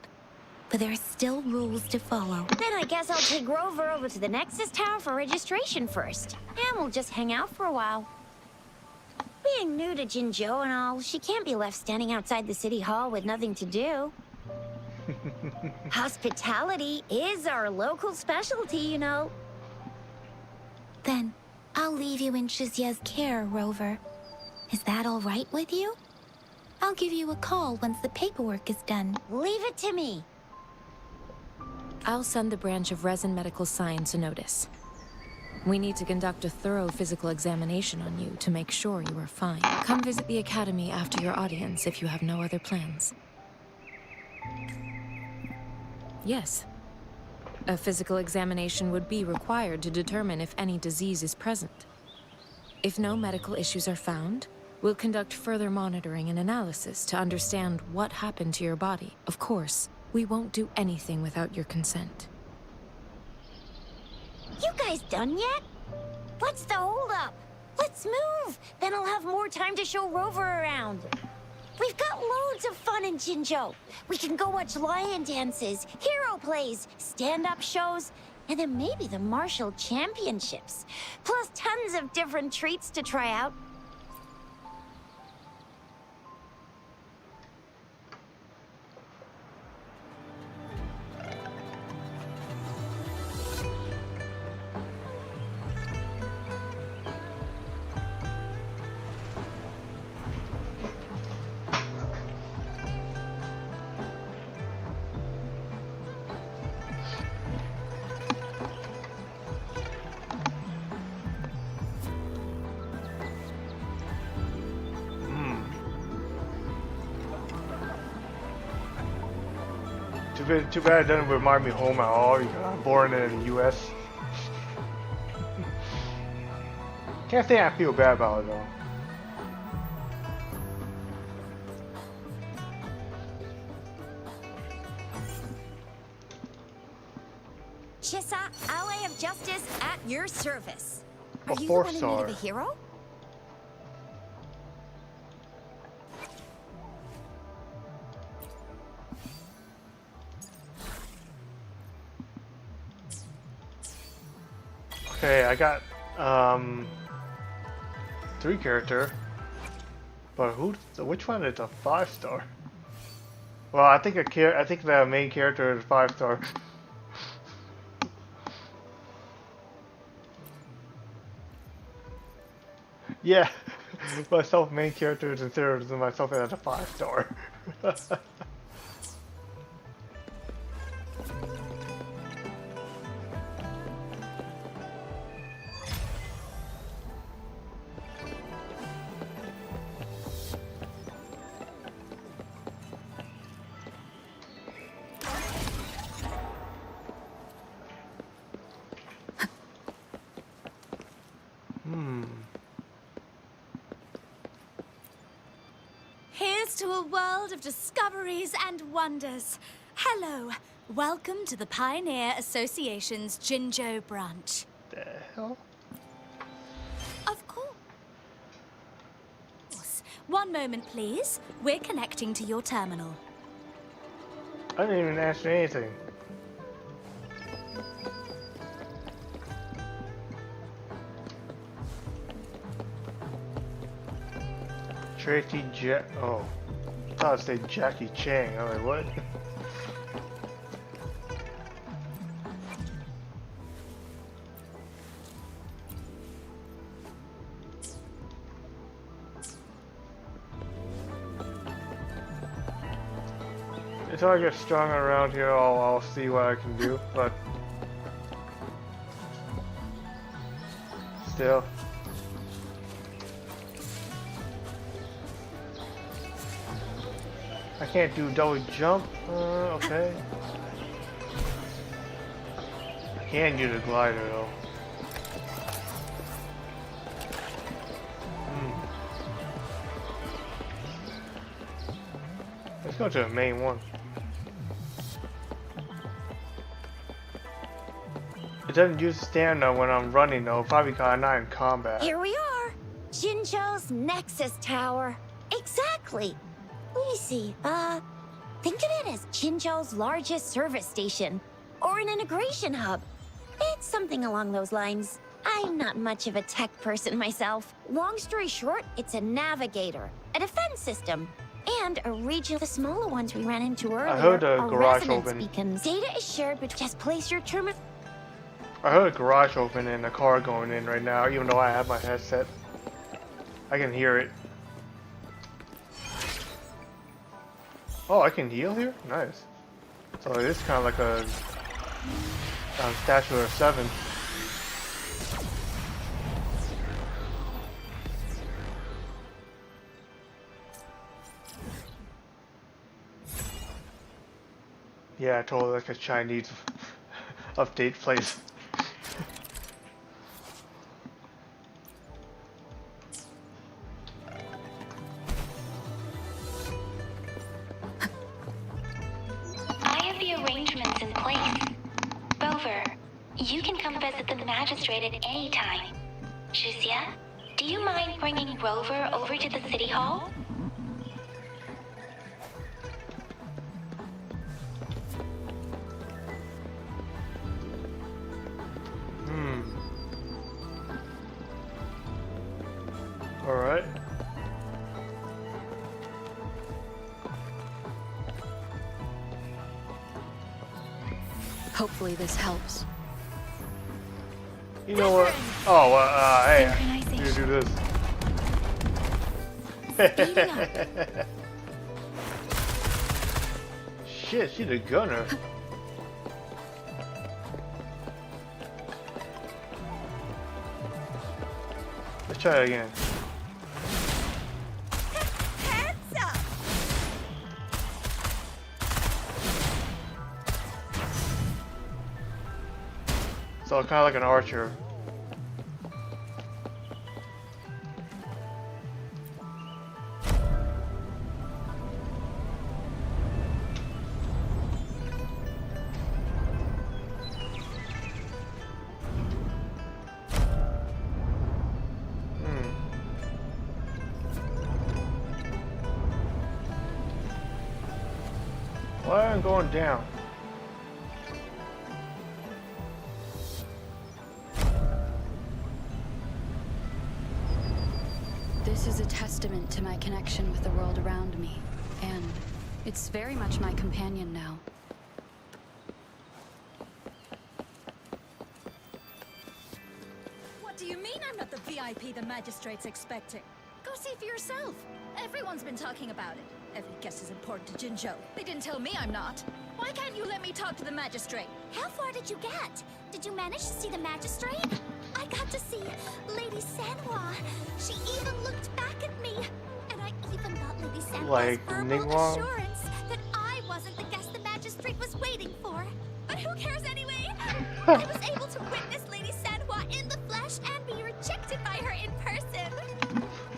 but there are still rules to follow. Then I guess I'll take Rover over to the Nexus Tower for registration first. And we'll just hang out for a while. Being new to Jinzhou and all, she can't be left standing outside the City Hall with nothing to do. Hospitality is our local specialty, you know. Then, I'll leave you in Shizia's care, Rover. Is that all right with you? I'll give you a call once the paperwork is done. Leave it to me. I'll send the branch of Resin Medical Science a notice. We need to conduct a thorough physical examination on you to make sure you are fine. Come visit the Academy after your audience if you have no other plans. Yes. A physical examination would be required to determine if any disease is present. If no medical issues are found, we'll conduct further monitoring and analysis to understand what happened to your body. Of course, we won't do anything without your consent. You guys done yet? What's the holdup? Let's move! Then I'll have more time to show Rover around. We've got loads of fun in Jinzhou. We can go watch lion dances, hero plays, stand-up shows, and then maybe the martial championships. Plus tons of different treats to try out. Too bad it doesn't remind me home at all. I'm born in the U.S. Can't say I feel bad about it though. Chissa, ally of justice at your service. A Are you the 4 one who star. needed a hero? Okay, I got 3 character, but which one is a 5 star? Well, I think the main character is 5 star. Yeah, myself main character is considered myself as a 5 star. Here's to a world of discoveries and wonders. Hello. Welcome to the Pioneer Association's Jinzhou branch. The hell? Of course. One moment, please. We're connecting to your terminal. I didn't even answer anything. Tracy Jack. Oh, I thought it said Jackie Chang. I'm like, what? Until I get stronger around here, I'll see what I can do, but still. I can't do double jump, okay. I can use a glider though. Let's go to the main one. It doesn't use stamina when I'm running though, probably because I'm not in combat. Here we are. Jinzhou's Nexus Tower. Exactly. Let me see. Think of it as Jinzhou's largest service station. Or an integration hub. It's something along those lines. I'm not much of a tech person myself. Long story short, it's a navigator, a defense system, and a region of the smaller ones we ran into earlier. I heard a garage resonance open. beacons. Data is shared, but just place your terminal. I heard a garage open and a car going in right now, even though I have my headset. I can hear it. Oh, I can heal here? Nice. So it is kind of like a statue of 7. Yeah, totally like a Chinese update place. I have the arrangements in place. Rover, you can come visit the magistrate at any time. Shuzia, do you mind bringing Rover over to the city hall? Alright. Hopefully this helps. You know what? Oh, hey, you do this. Shit, she's a gunner. Let's try it again. Heads up! So kind of like an archer. Why am I going down? This is a testament to my connection with the world around me, and it's very much my companion now. What do you mean I'm not the VIP the magistrate's expecting? Go see for yourself. Everyone's been talking about it. Every guest is important to Jinzhou. They didn't tell me I'm not. Why can't you let me talk to the magistrate? How far did you get? Did you manage to see the magistrate? I got to see Lady Sanhua. She even looked back at me. And I even got Lady Sanhua's Like verbal Ningguang? assurance that I wasn't the guest the magistrate was waiting for. But who cares anyway? I was able to witness Lady Sanhua in the flesh and be rejected by her in person.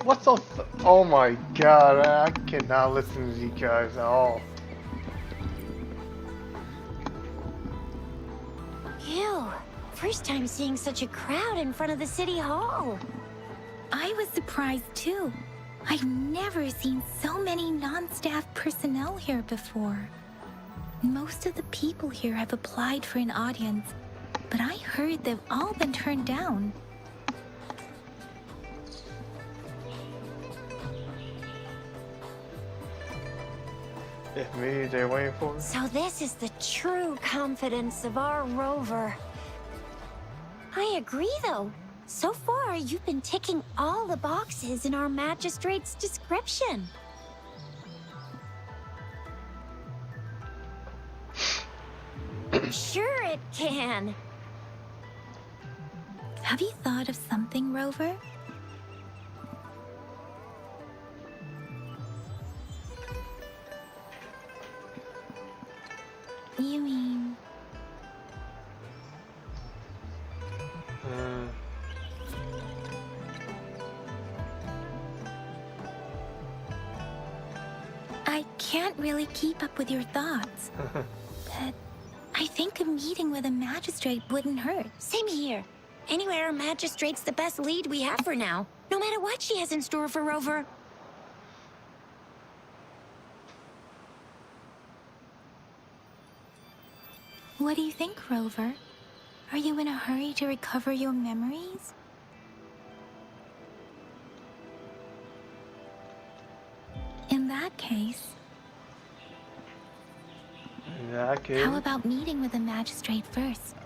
What's so Oh my god, I cannot listen to you guys at all. Ew. First time seeing such a crowd in front of the city hall. I was surprised too. I've never seen so many non-staff personnel here before. Most of the people here have applied for an audience, but I heard they've all been turned down. If me, they're waiting for. So this is the true confidence of our rover. I agree though. So far, you've been ticking all the boxes in our magistrate's description. Sure it can. Have you thought of something, Rover? You mean... I can't really keep up with your thoughts. But I think a meeting with a magistrate wouldn't hurt. Same here. Anyway, our magistrate's the best lead we have for now, no matter what she has in store for Rover. What do you think, Rover? Are you in a hurry to recover your memories? In that case, how about meeting with the magistrate first?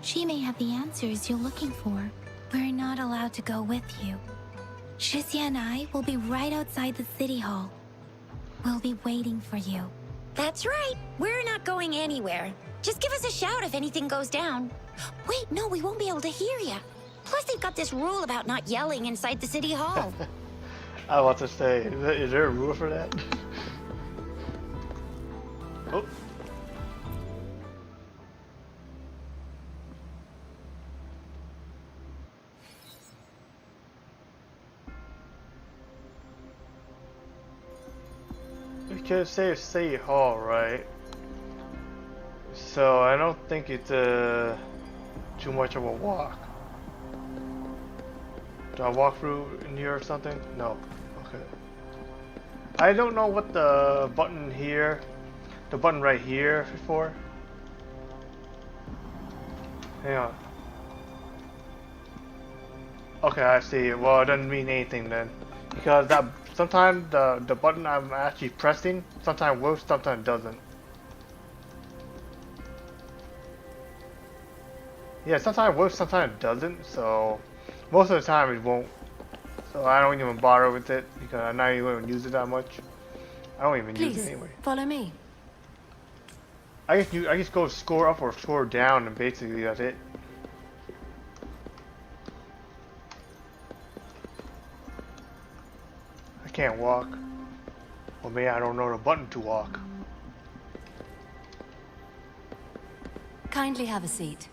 She may have the answers you're looking for. We're not allowed to go with you. Shixia and I will be right outside the city hall. We'll be waiting for you. That's right. We're not going anywhere. Just give us a shout if anything goes down. Wait, no, we won't be able to hear you. Plus, they've got this rule about not yelling inside the city hall. I want to say, is there a rule for that? Oh. We could say City Hall, right? So I don't think it's too much of a walk. Do I walk through in here or something? No. Okay. I don't know what the button here, the button right here is for. Hang on. Okay, I see. Well, it doesn't mean anything then, because that sometimes the button I'm actually pressing sometimes works, sometimes doesn't. Yeah, sometimes it works, sometimes it doesn't. So most of the time it won't. So I don't even bother with it because I'm not even use it that much. I don't even use it anyway. Follow me. I just go score up or score down, and basically that's it. I can't walk. Well, maybe I don't know the button to walk. Kindly have a seat.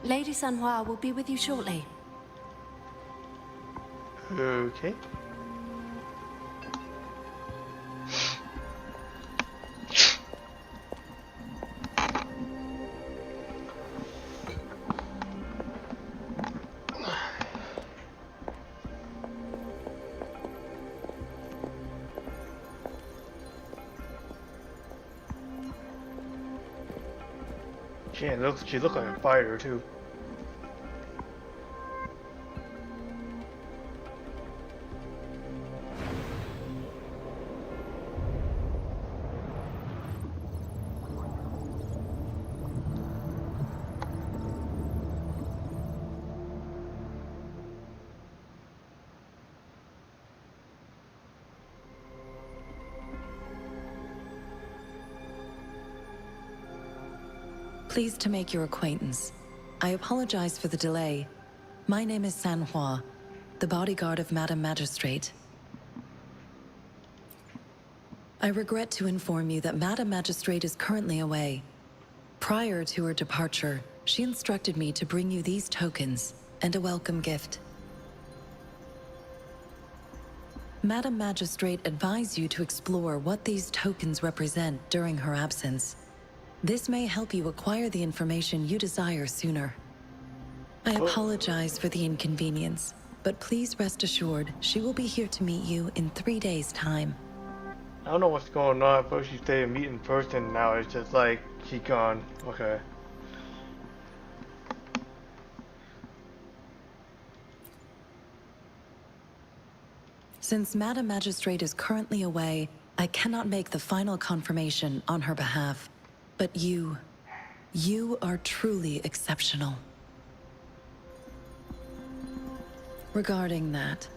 Lady Sanhua will be with you shortly. Okay. She looks like a fighter too. Pleased to make your acquaintance. I apologize for the delay. My name is Sanhua, the bodyguard of Madam Magistrate. I regret to inform you that Madam Magistrate is currently away. Prior to her departure, she instructed me to bring you these tokens and a welcome gift. Madam Magistrate advised you to explore what these tokens represent during her absence. This may help you acquire the information you desire sooner. I apologize for the inconvenience, but please rest assured she will be here to meet you in 3 days' time. I don't know what's going on. First you say meet in person, now it's just like she gone. Okay. Since Madam Magistrate is currently away, I cannot make the final confirmation on her behalf. But you are truly exceptional. Regarding that,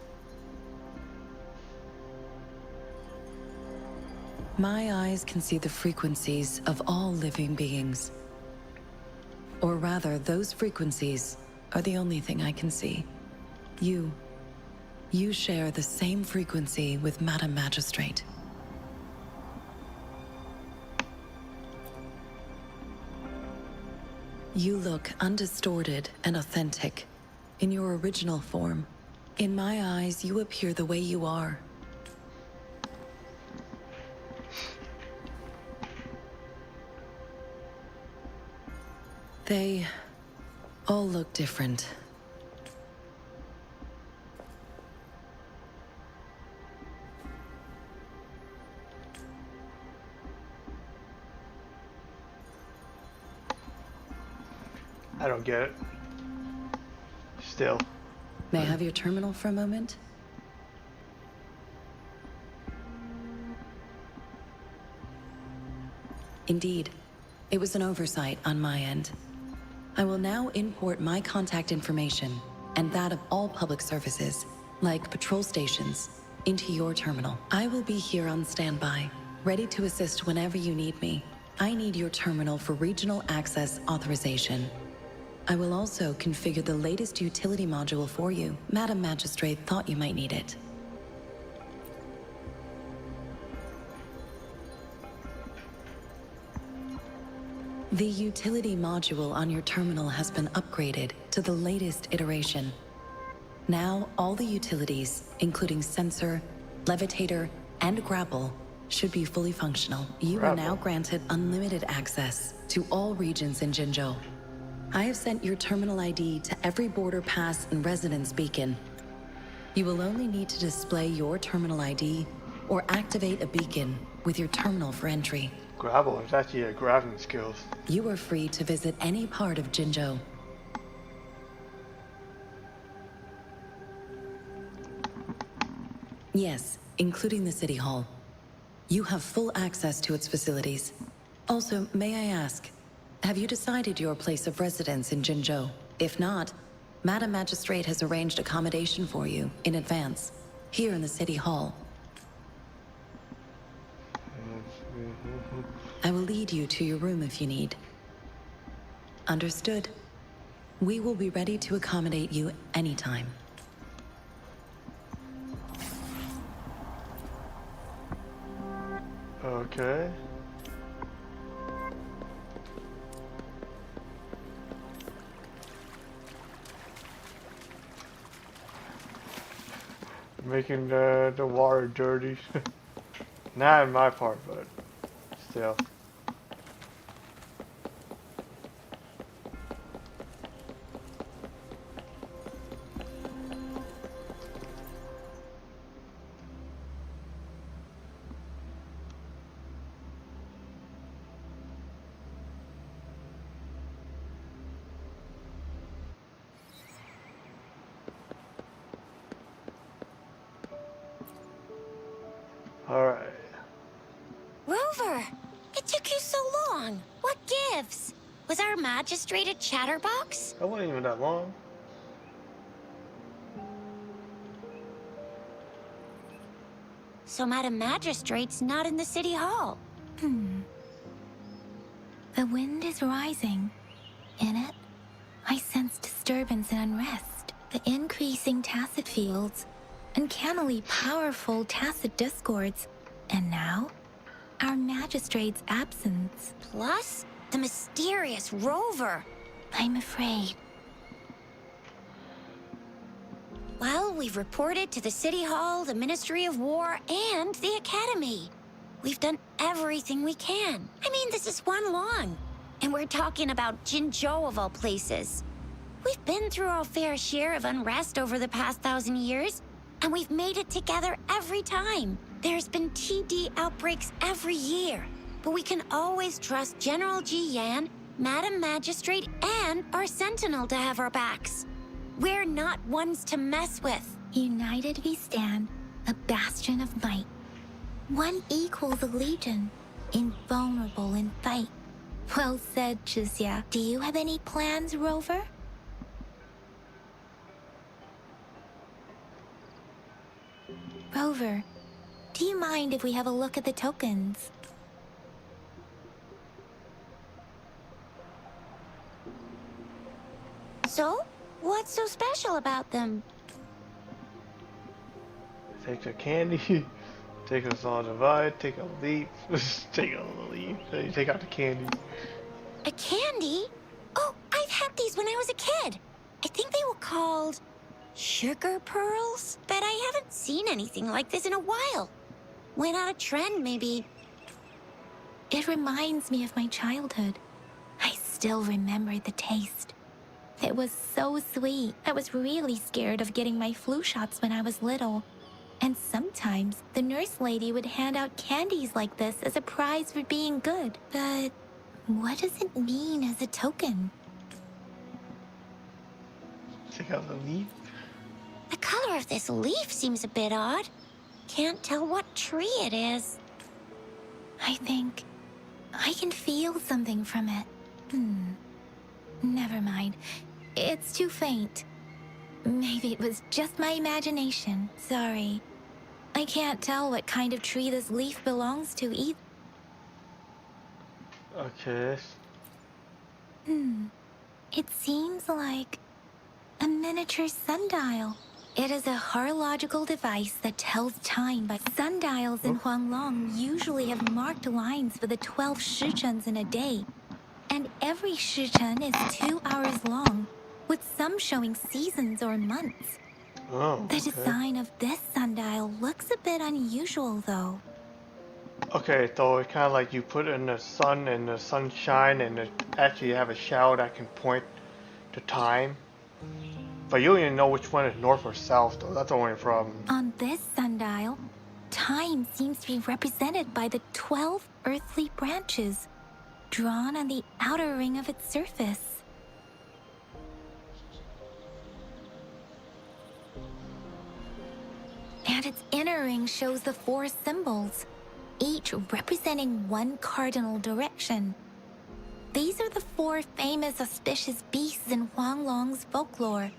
my eyes can see the frequencies of all living beings. Or rather, those frequencies are the only thing I can see. You share the same frequency with Madam Magistrate. You look undistorted and authentic in your original form. In my eyes, you appear the way you are. They all look different. I don't get it. Still. May I have your terminal for a moment? Indeed, it was an oversight on my end. I will now import my contact information and that of all public services, like patrol stations, into your terminal. I will be here on standby, ready to assist whenever you need me. I need your terminal for regional access authorization. I will also configure the latest utility module for you. Madam Magistrate thought you might need it. The utility module on your terminal has been upgraded to the latest iteration. Now, all the utilities, including sensor, levitator, and grapple, should be fully functional. You are now granted unlimited access to all regions in Jinzhou. I have sent your terminal ID to every border pass and residence beacon. You will only need to display your terminal ID or activate a beacon with your terminal for entry. Grapple is actually a grabbing skills. You are free to visit any part of Jinzhou. Yes, including the City Hall. You have full access to its facilities. Also, may I ask, have you decided your place of residence in Jinzhou? If not, Madam Magistrate has arranged accommodation for you in advance, here in the City Hall. I will lead you to your room if you need. Understood. We will be ready to accommodate you anytime. Okay. Making the water dirty. Not in my part, but still. Alright. Rover! It took you so long. What gives? Was our magistrate a chatterbox? That wasn't even that long. So Madam Magistrate's not in the City Hall. The wind is rising. In it, I sense disturbance and unrest. The increasing tacit fields, uncannily powerful tacit discords, and now, our magistrate's absence. Plus, the mysterious Rover. I'm afraid. Well, we've reported to the City Hall, the Ministry of War, and the Academy. We've done everything we can. I mean, this is one long. And we're talking about Jinzhou of all places. We've been through our fair share of unrest over the past 1,000 years, and we've made it together every time. There's been TD outbreaks every year, but we can always trust General Ji Yan, Madam Magistrate, and our Sentinel to have our backs. We're not ones to mess with. United we stand, a bastion of might. One equals a legion, invulnerable in fight. Well said, Chixia. Do you have any plans, Rover? Rover, do you mind if we have a look at the tokens? So, what's so special about them? Take the candy. Take us all divide. Take a leap. Take a leap. Take out the candy. A candy? Oh, I've had these when I was a kid. I think they were called sugar pearls, but I haven't seen anything like this in a while. Went out of trend, maybe. It reminds me of my childhood. I still remember the taste. It was so sweet. I was really scared of getting my flu shots when I was little. And sometimes the nurse lady would hand out candies like this as a prize for being good. But what does it mean as a token? Take out the leaf. The color of this leaf seems a bit odd. Can't tell what tree it is. I think I can feel something from it. Never mind. It's too faint. Maybe it was just my imagination. Sorry. I can't tell what kind of tree this leaf belongs to either. Okay. It seems like a miniature sundial. It is a horological device that tells time, but sundials in Huanglong usually have marked lines for the 12 shichens in a day. And every shichen is 2 hours long, with some showing seasons or months. Oh, The design of this sundial looks a bit unusual, though. Okay, so it's kind of like you put in the sun and the sunshine, and actually you have a shadow that can point to time. But you don't even know which one is north or south, though. That's the only problem. On this sundial, time seems to be represented by the 12 earthly branches, drawn on the outer ring of its surface. And its inner ring shows the 4 symbols, each representing one cardinal direction. These are the 4 famous auspicious beasts in Huanglong's folklore.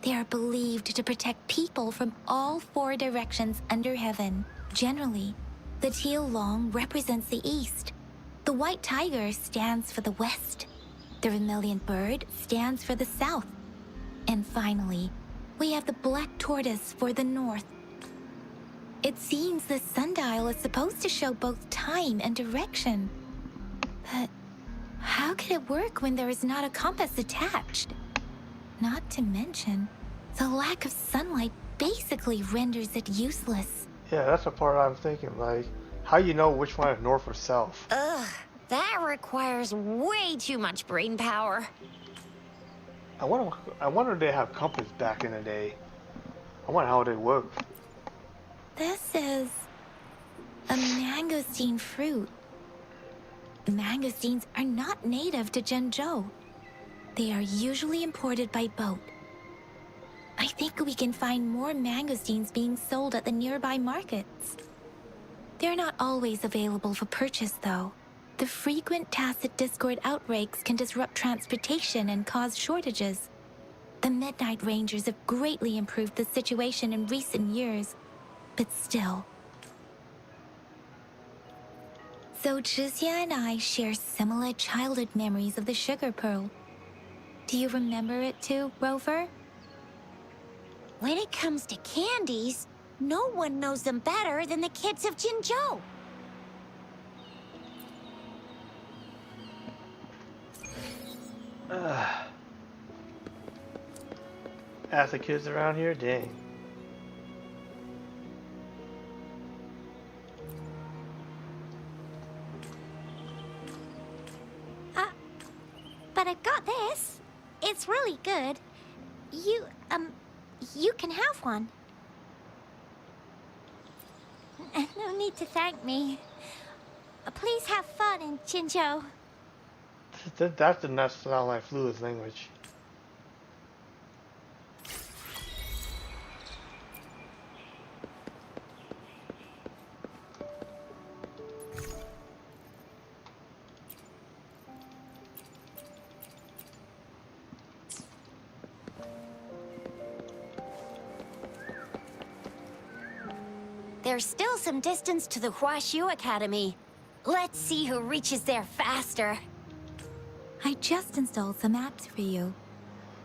They are believed to protect people from all 4 directions under heaven. Generally, the teal long represents the east. The white tiger stands for the west. The vermilion bird stands for the south. And finally, we have the black tortoise for the north. It seems the sundial is supposed to show both time and direction. But how could it work when there is not a compass attached? Not to mention, the lack of sunlight basically renders it useless. Yeah, that's the part I'm thinking. Like, how you know which one is north or south? Ugh, that requires way too much brain power. I wonder if they have compass back in the day. I wonder how they work. This is a mangosteen fruit. Mangosteens are not native to Zhengzhou. They are usually imported by boat. I think we can find more mangosteens being sold at the nearby markets. They're not always available for purchase, though. The frequent tacit discord outbreaks can disrupt transportation and cause shortages. The Midnight Rangers have greatly improved the situation in recent years, but still. So Chixia and I share similar childhood memories of the sugar pearl. Do you remember it too, Rover? When it comes to candies, no one knows them better than the kids of Jinzhou. Ask the kids around here? Dang. But I've got this. It's really good. You can have one. No need to thank me. Please have fun in Jinzhou. That does not sound like Fluid's language. There's still some distance to the Huashu Academy. Let's see who reaches there faster. I just installed some apps for you.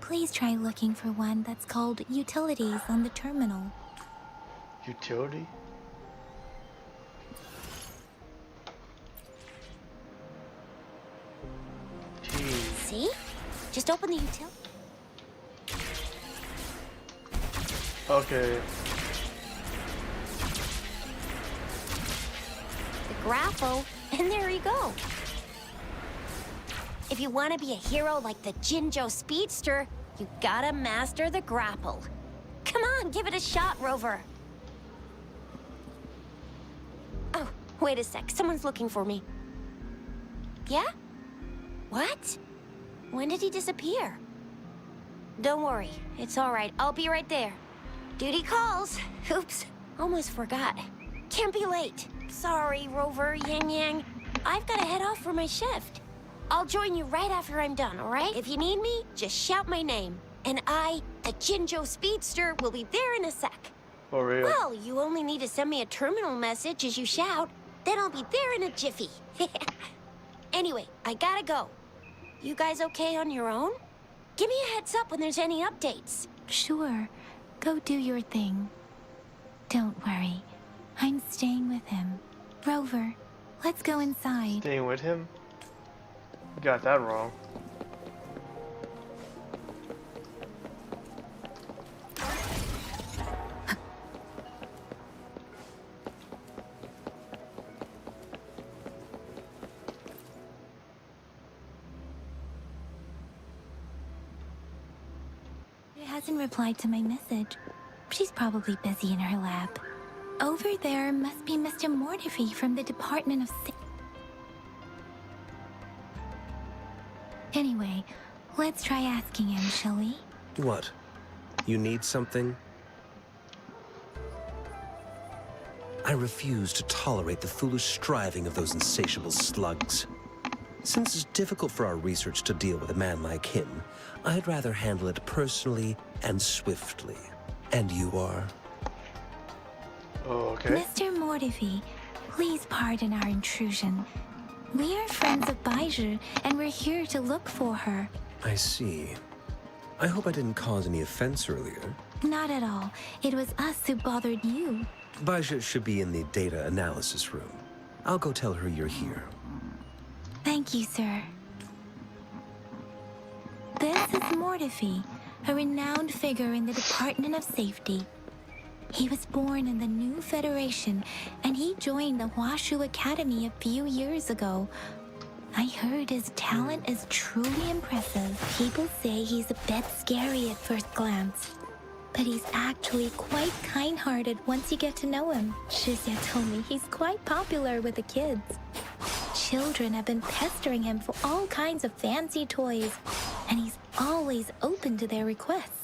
Please try looking for one that's called Utilities on the terminal. Utility? Jeez. See? Just open the utility. Okay. The grapple, and there you go. If you want to be a hero like the Jinzhou Speedster, you gotta master the grapple. Come on, give it a shot, Rover. Oh, wait a sec. Someone's looking for me. Yeah? What? When did he disappear? Don't worry. It's all right. I'll be right there. Duty calls. Oops. Almost forgot. Can't be late. Sorry, Rover, Yang Yang. I've got to head off for my shift. I'll join you right after I'm done, all right? If you need me, just shout my name. And I, the Jinzhou Speedster, will be there in a sec. For real? Well, you only need to send me a terminal message as you shout. Then I'll be there in a jiffy. Anyway, I gotta go. You guys okay on your own? Give me a heads up when there's any updates. Sure. Go do your thing. Don't worry. I'm staying with him. Rover, let's go inside. Staying with him? You got that wrong. She hasn't replied to my message. She's probably busy in her lab. Over there must be Mr. Mortifi from the Department of Anyway, let's try asking him, shall we? What? You need something? I refuse to tolerate the foolish striving of those insatiable slugs. Since it's difficult for our research to deal with a man like him, I'd rather handle it personally and swiftly. And you are? Oh, okay. Mr. Mortifi, please pardon our intrusion. We are friends of Baizhi, and we're here to look for her. I see. I hope I didn't cause any offense earlier. Not at all. It was us who bothered you. Baizhi should be in the data analysis room. I'll go tell her you're here. Thank you, sir. This is Mortifi, a renowned figure in the Department of Safety. He was born in the new Federation, and he joined the Huashu Academy a few years ago. I heard his talent is truly impressive. People say he's a bit scary at first glance, but he's actually quite kind-hearted once you get to know him. Shizia told me he's quite popular with the kids. Children have been pestering him for all kinds of fancy toys, and he's always open to their requests.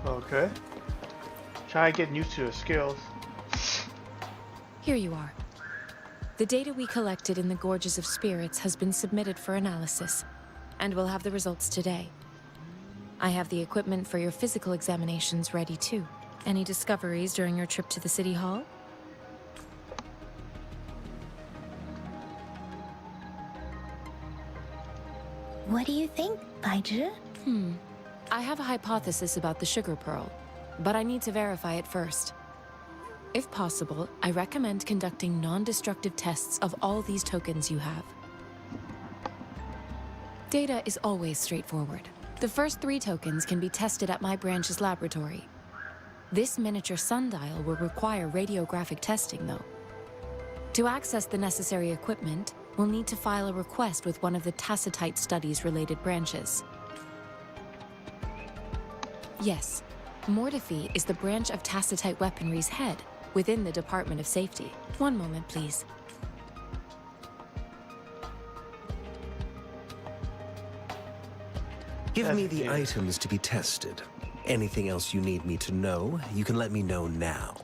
Okay. Try getting used to the skills. Here you are. The data we collected in the Gorges of Spirits has been submitted for analysis, and we'll have the results today. I have the equipment for your physical examinations ready too. Any discoveries during your trip to the city hall? What do you think, Baizhi? I have a hypothesis about the sugar pearl, but I need to verify it first. If possible, I recommend conducting non-destructive tests of all these tokens you have. Data is always straightforward. The first 3 tokens can be tested at my branch's laboratory. This miniature sundial will require radiographic testing, though. To access the necessary equipment, we'll need to file a request with one of the Tacitite Studies-related branches. Yes, Mortefi is the branch of Tacitite Weaponry's head within the Department of Safety. One moment, please. Give me the items to be tested. Anything else you need me to know, you can let me know now.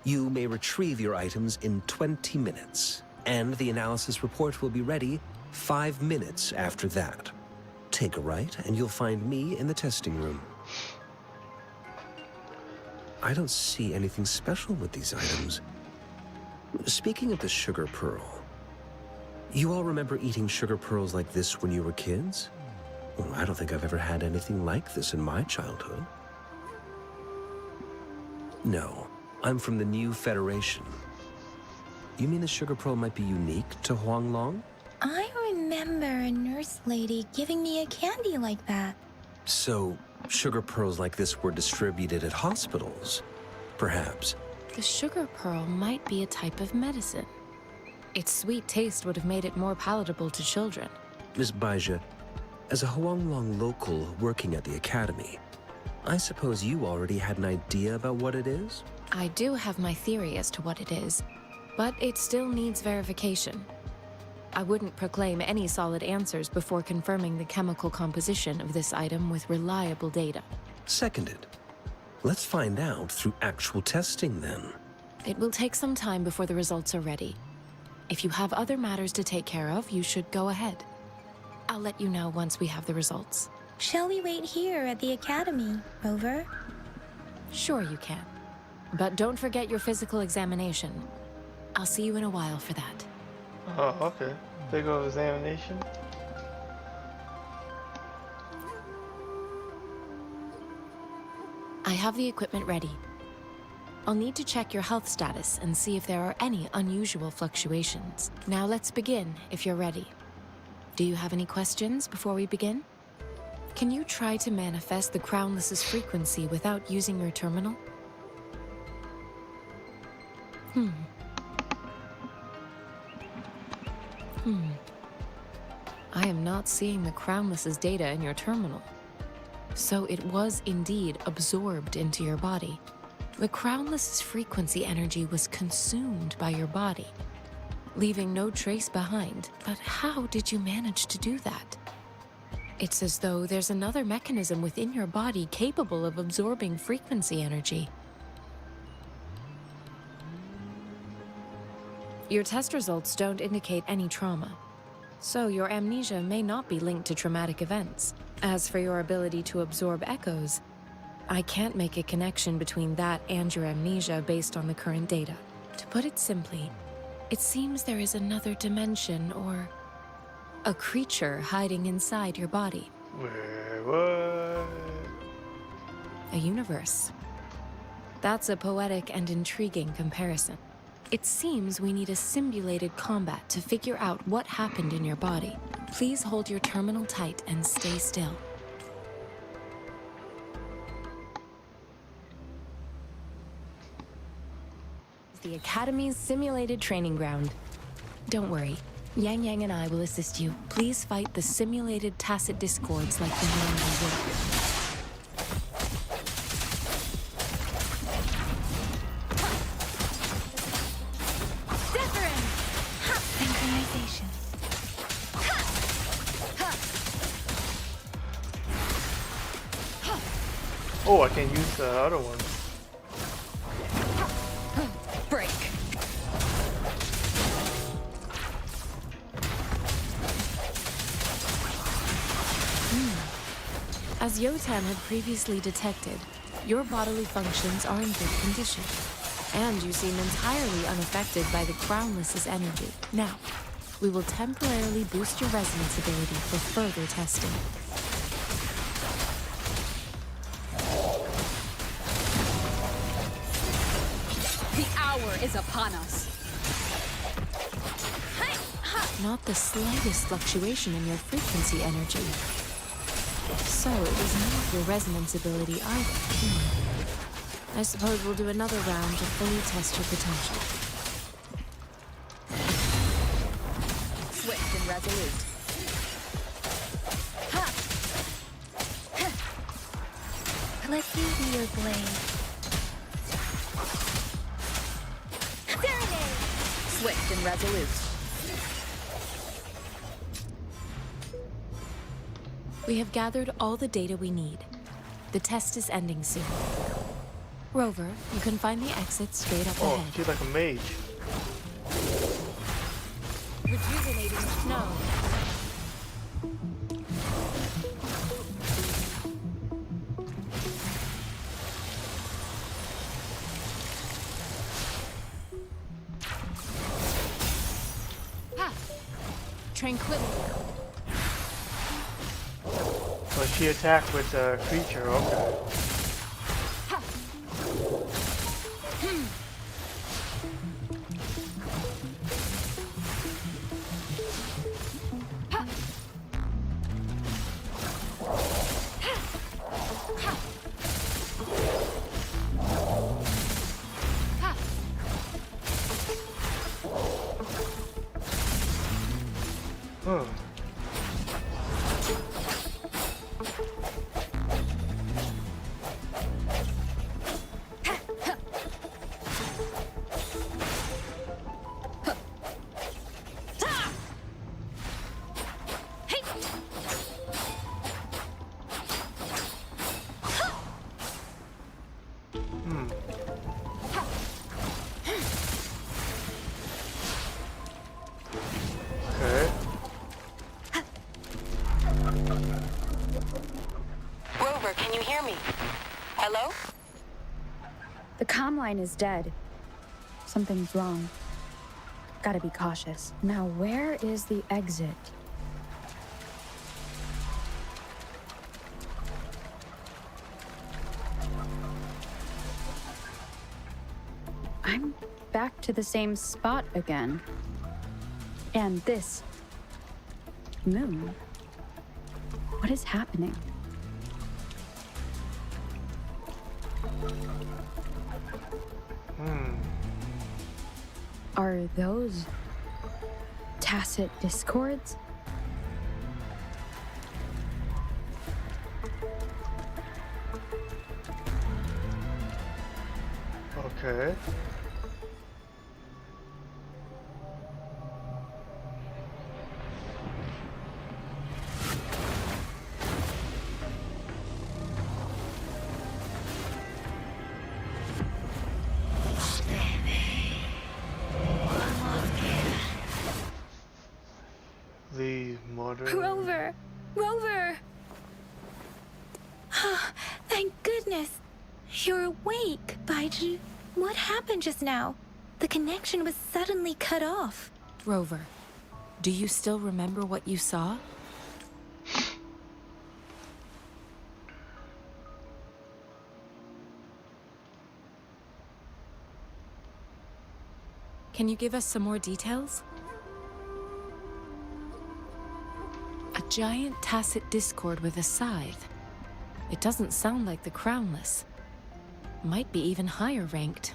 You may retrieve your items in 20 minutes, and the analysis report will be ready 5 minutes after that. Take a right, and you'll find me in the testing room. I don't see anything special with these items. Speaking of the sugar pearl, you all remember eating sugar pearls like this when you were kids? Well, I don't think I've ever had anything like this in my childhood. No, I'm from the New Federation. You mean the sugar pearl might be unique to Huanglong? I remember a nurse lady giving me a candy like that. So, sugar pearls like this were distributed at hospitals, perhaps. The sugar pearl might be a type of medicine. Its sweet taste would have made it more palatable to children. Miss Baizhi, as a Huanglong local working at the academy, I suppose you already had an idea about what it is? I do have my theory as to what it is, but it still needs verification. I wouldn't proclaim any solid answers before confirming the chemical composition of this item with reliable data. Seconded. Let's find out through actual testing then. It will take some time before the results are ready. If you have other matters to take care of, you should go ahead. I'll let you know once we have the results. Shall we wait here at the academy, Rover? Sure you can. But don't forget your physical examination. I'll see you in a while for that. Oh, okay. Physical examination. I have the equipment ready. I'll need to check your health status and see if there are any unusual fluctuations. Now let's begin, if you're ready. Do you have any questions before we begin? Can you try to manifest the Crownless's frequency without using your terminal? I am not seeing the Crownless's data in your terminal. So it was indeed absorbed into your body. The Crownless's frequency energy was consumed by your body, leaving no trace behind. But how did you manage to do that? It's as though there's another mechanism within your body capable of absorbing frequency energy. Your test results don't indicate any trauma, so your amnesia may not be linked to traumatic events. As for your ability to absorb echoes, I can't make a connection between that and your amnesia based on the current data. To put it simply, it seems there is another dimension or a creature hiding inside your body. What? A universe. That's a poetic and intriguing comparison. It seems we need a simulated combat to figure out what happened in your body. Please hold your terminal tight and stay still. The Academy's simulated training ground. Don't worry, Yang Yang and I will assist you. Please fight the simulated tacit discords like the normal would. Synchronization. Oh, I can use the other one. Break. As Yotam had previously detected, Your bodily functions are in good condition, and you seem entirely unaffected by the Crownless's energy. Now, we will temporarily boost your resonance ability for further testing. The hour is upon us. Not the slightest fluctuation in your frequency energy. So it was not your resonance ability either. I suppose we'll do another round to fully test your potential. Swift and resolute. Let me be your blade. Swift and resolute. We have gathered all the data we need. The test is ending soon. Rover, you can find the exit straight up Oh, ahead. she's like a mage. Rejuvenating snow. Ha! Tranquility. So she attacked with the creature, okay. Okay. Rover, can you hear me? Hello? The comm line is dead. Something's wrong. Gotta be cautious. Now, where is the exit? I'm back to the same spot again. And this moon. What is happening? Are those tacit discords? Okay. The modern... Rover! Rover! Thank goodness! You're awake, Baiju. What happened just now? The connection was suddenly cut off. Rover, do you still remember what you saw? Can you give us some more details? A giant tacit discord with a scythe. It doesn't sound like the Crownless. Might be even higher ranked.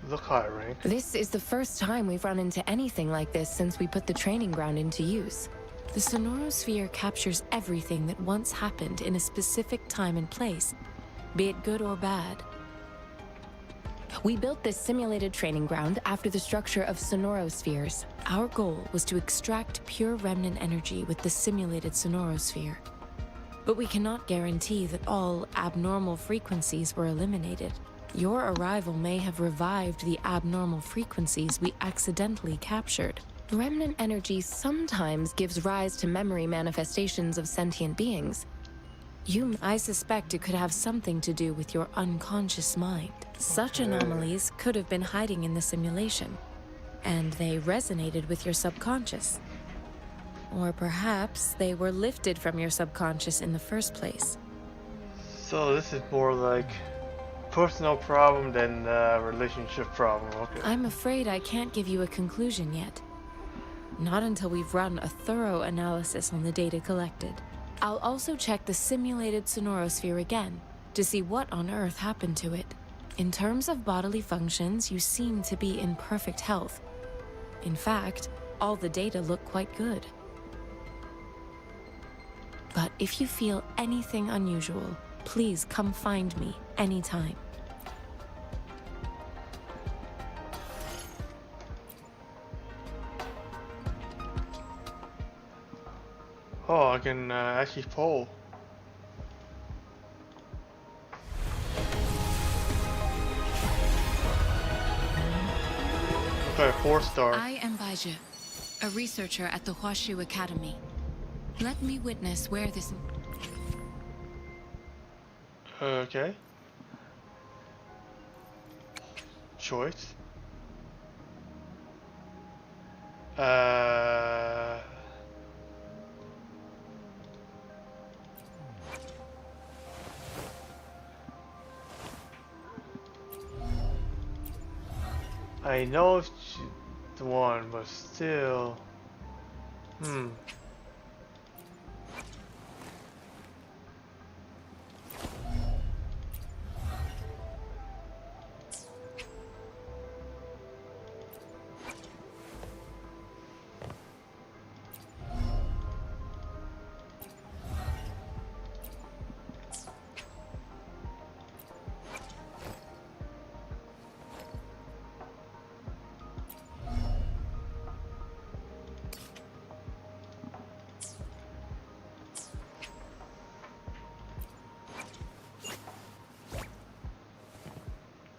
Look high rank. This is the first time we've run into anything like this since we put the training ground into use. The Sonorosphere captures everything that once happened in a specific time and place, be it good or bad. We built this simulated training ground after the structure of Sonorospheres. Our goal was to extract pure remnant energy with the simulated Sonorosphere. But we cannot guarantee that all abnormal frequencies were eliminated. Your arrival may have revived the abnormal frequencies we accidentally captured. Remnant energy sometimes gives rise to memory manifestations of sentient beings. I suspect it could have something to do with your unconscious mind. Such anomalies could have been hiding in the simulation, and they resonated with your subconscious. Or perhaps they were lifted from your subconscious in the first place. So this is more like personal problem than relationship problem. Okay. I'm afraid I can't give you a conclusion yet. Not until we've run a thorough analysis on the data collected. I'll also check the simulated sonorosphere again to see what on earth happened to it. In terms of bodily functions, you seem to be in perfect health. In fact, all the data look quite good. But if you feel anything unusual, please come find me anytime. Oh, I can actually pull. Okay, 4-star. I am Baiju, a researcher at the Huashu Academy. Let me witness where this... Okay. Choice. I know it's the one, but still.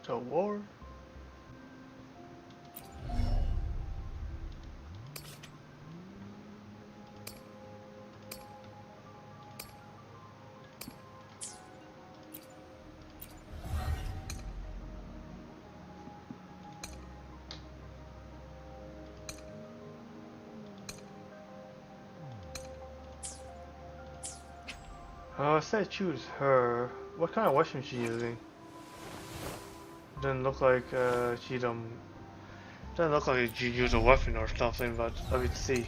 The war. Say choose her. What kind of weapon is she using? Doesn't look like she doesn't look like she used a weapon or something, but let me see.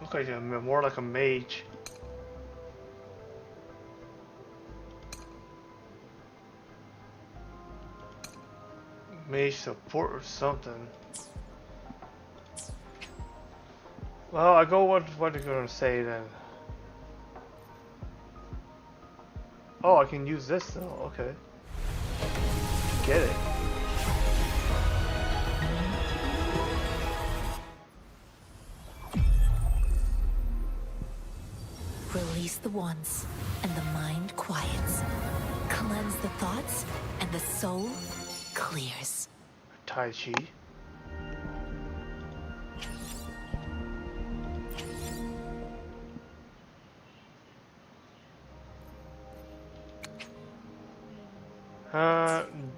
Look like more like a mage. Mage support or something. Well, I go what you're gonna say then. Oh, I can use this though. Okay. Get it. Release the wands, and the mind quiets. Cleanse the thoughts, and the soul clears. Tai Chi.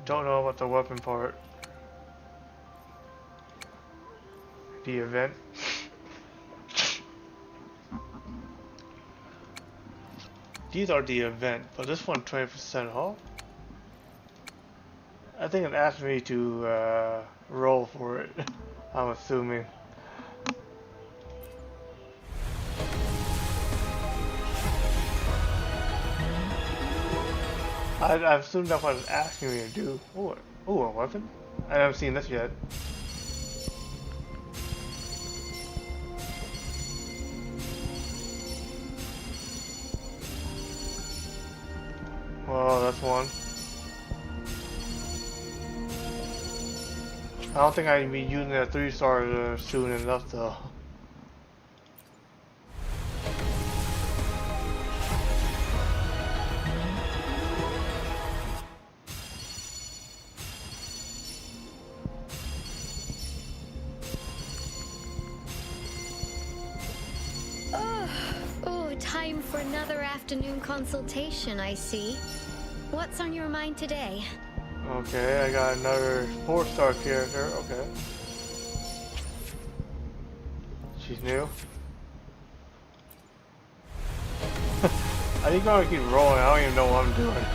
Don't know about the weapon part. The event. These are the event, but this one 20% off. I think it asked me to roll for it. I'm assuming. I assumed that's what it's asking me to do. Ooh, a weapon? I haven't seen this yet. Well, that's one. I don't think I'd be using a 3-star soon enough though. Time for another afternoon consultation, I see. What's on your mind today? Okay, I got another 4-star character. Okay. She's new. I think I'm gonna keep rolling. I don't even know what I'm doing.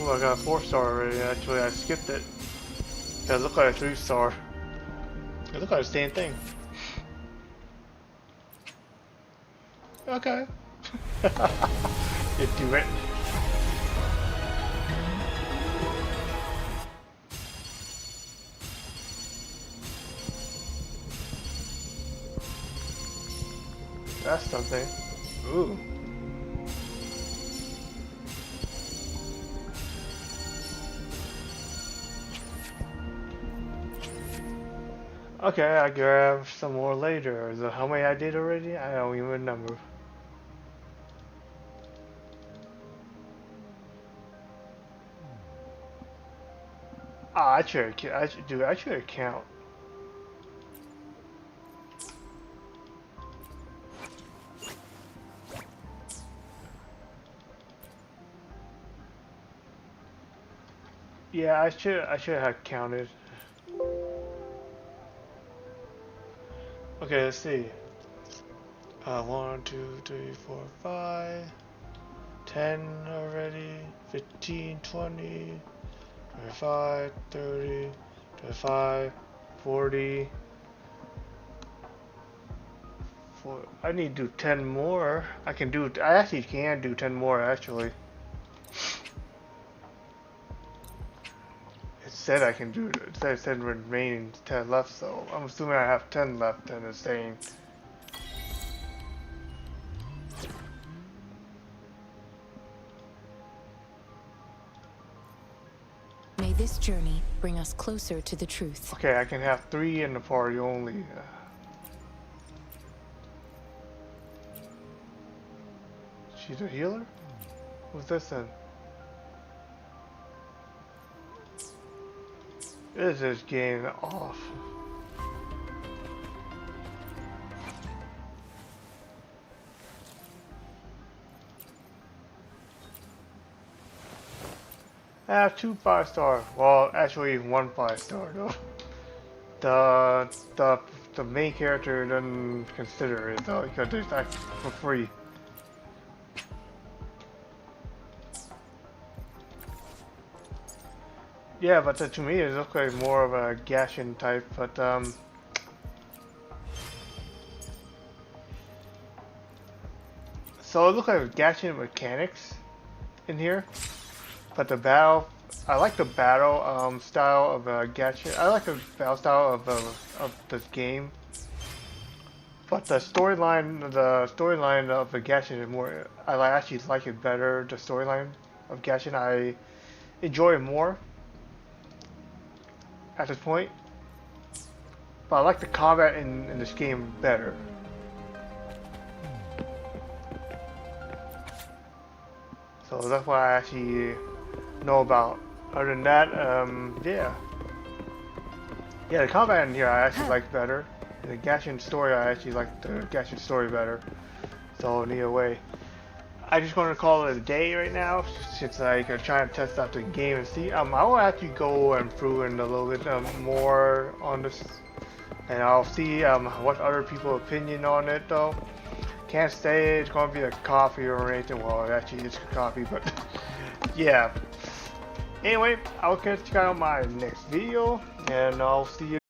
Oh, I got a 4-star already. Actually, I skipped it. It looked like a 3-star. It looked like the same thing. Okay. You do it. That's something. Ooh. Okay, I grab some more later. Is that how many I did already? I don't even remember. Ah, I should count. Yeah, I should have counted. Okay, let's see. 1, 2, 3, 4, 5, 10 already, 15, 20, 25, 30, 25, 40. I need to do 10 more. I actually can do 10 more actually. It said I can do it. It said remaining 10 left, so I'm assuming I have 10 left and it's saying. May this journey bring us closer to the truth. Okay, I can have 3 in the party only. She's a healer? Who's this then? This is getting off. I have 2 5-star. Well, actually 1 5-star though. The main character doesn't consider it though because it's actually for free. Yeah, but to me it looks like more of a Gashin type, but so it looks like Gashin mechanics in here, but the battle, I like the battle style of Gashin. I like the battle style of this game, but the storyline of the Gashin is more. I actually like it better. The storyline of Gashin I enjoy it more at this point, but I like the combat in this game better. So that's what I actually know about. Other than that, yeah, the combat in here I actually like better. The Gashin story, I actually like the Gashin story better. So in either way, I just want to call it a day right now, since I can try and test out the game and see. I will actually go and through in a little bit more on this, and I'll see what other people's opinion on it though. Can't say it's gonna be a coffee or anything. Well, actually it's a coffee, but yeah. Anyway, I'll catch you guys on my next video, and I'll see you.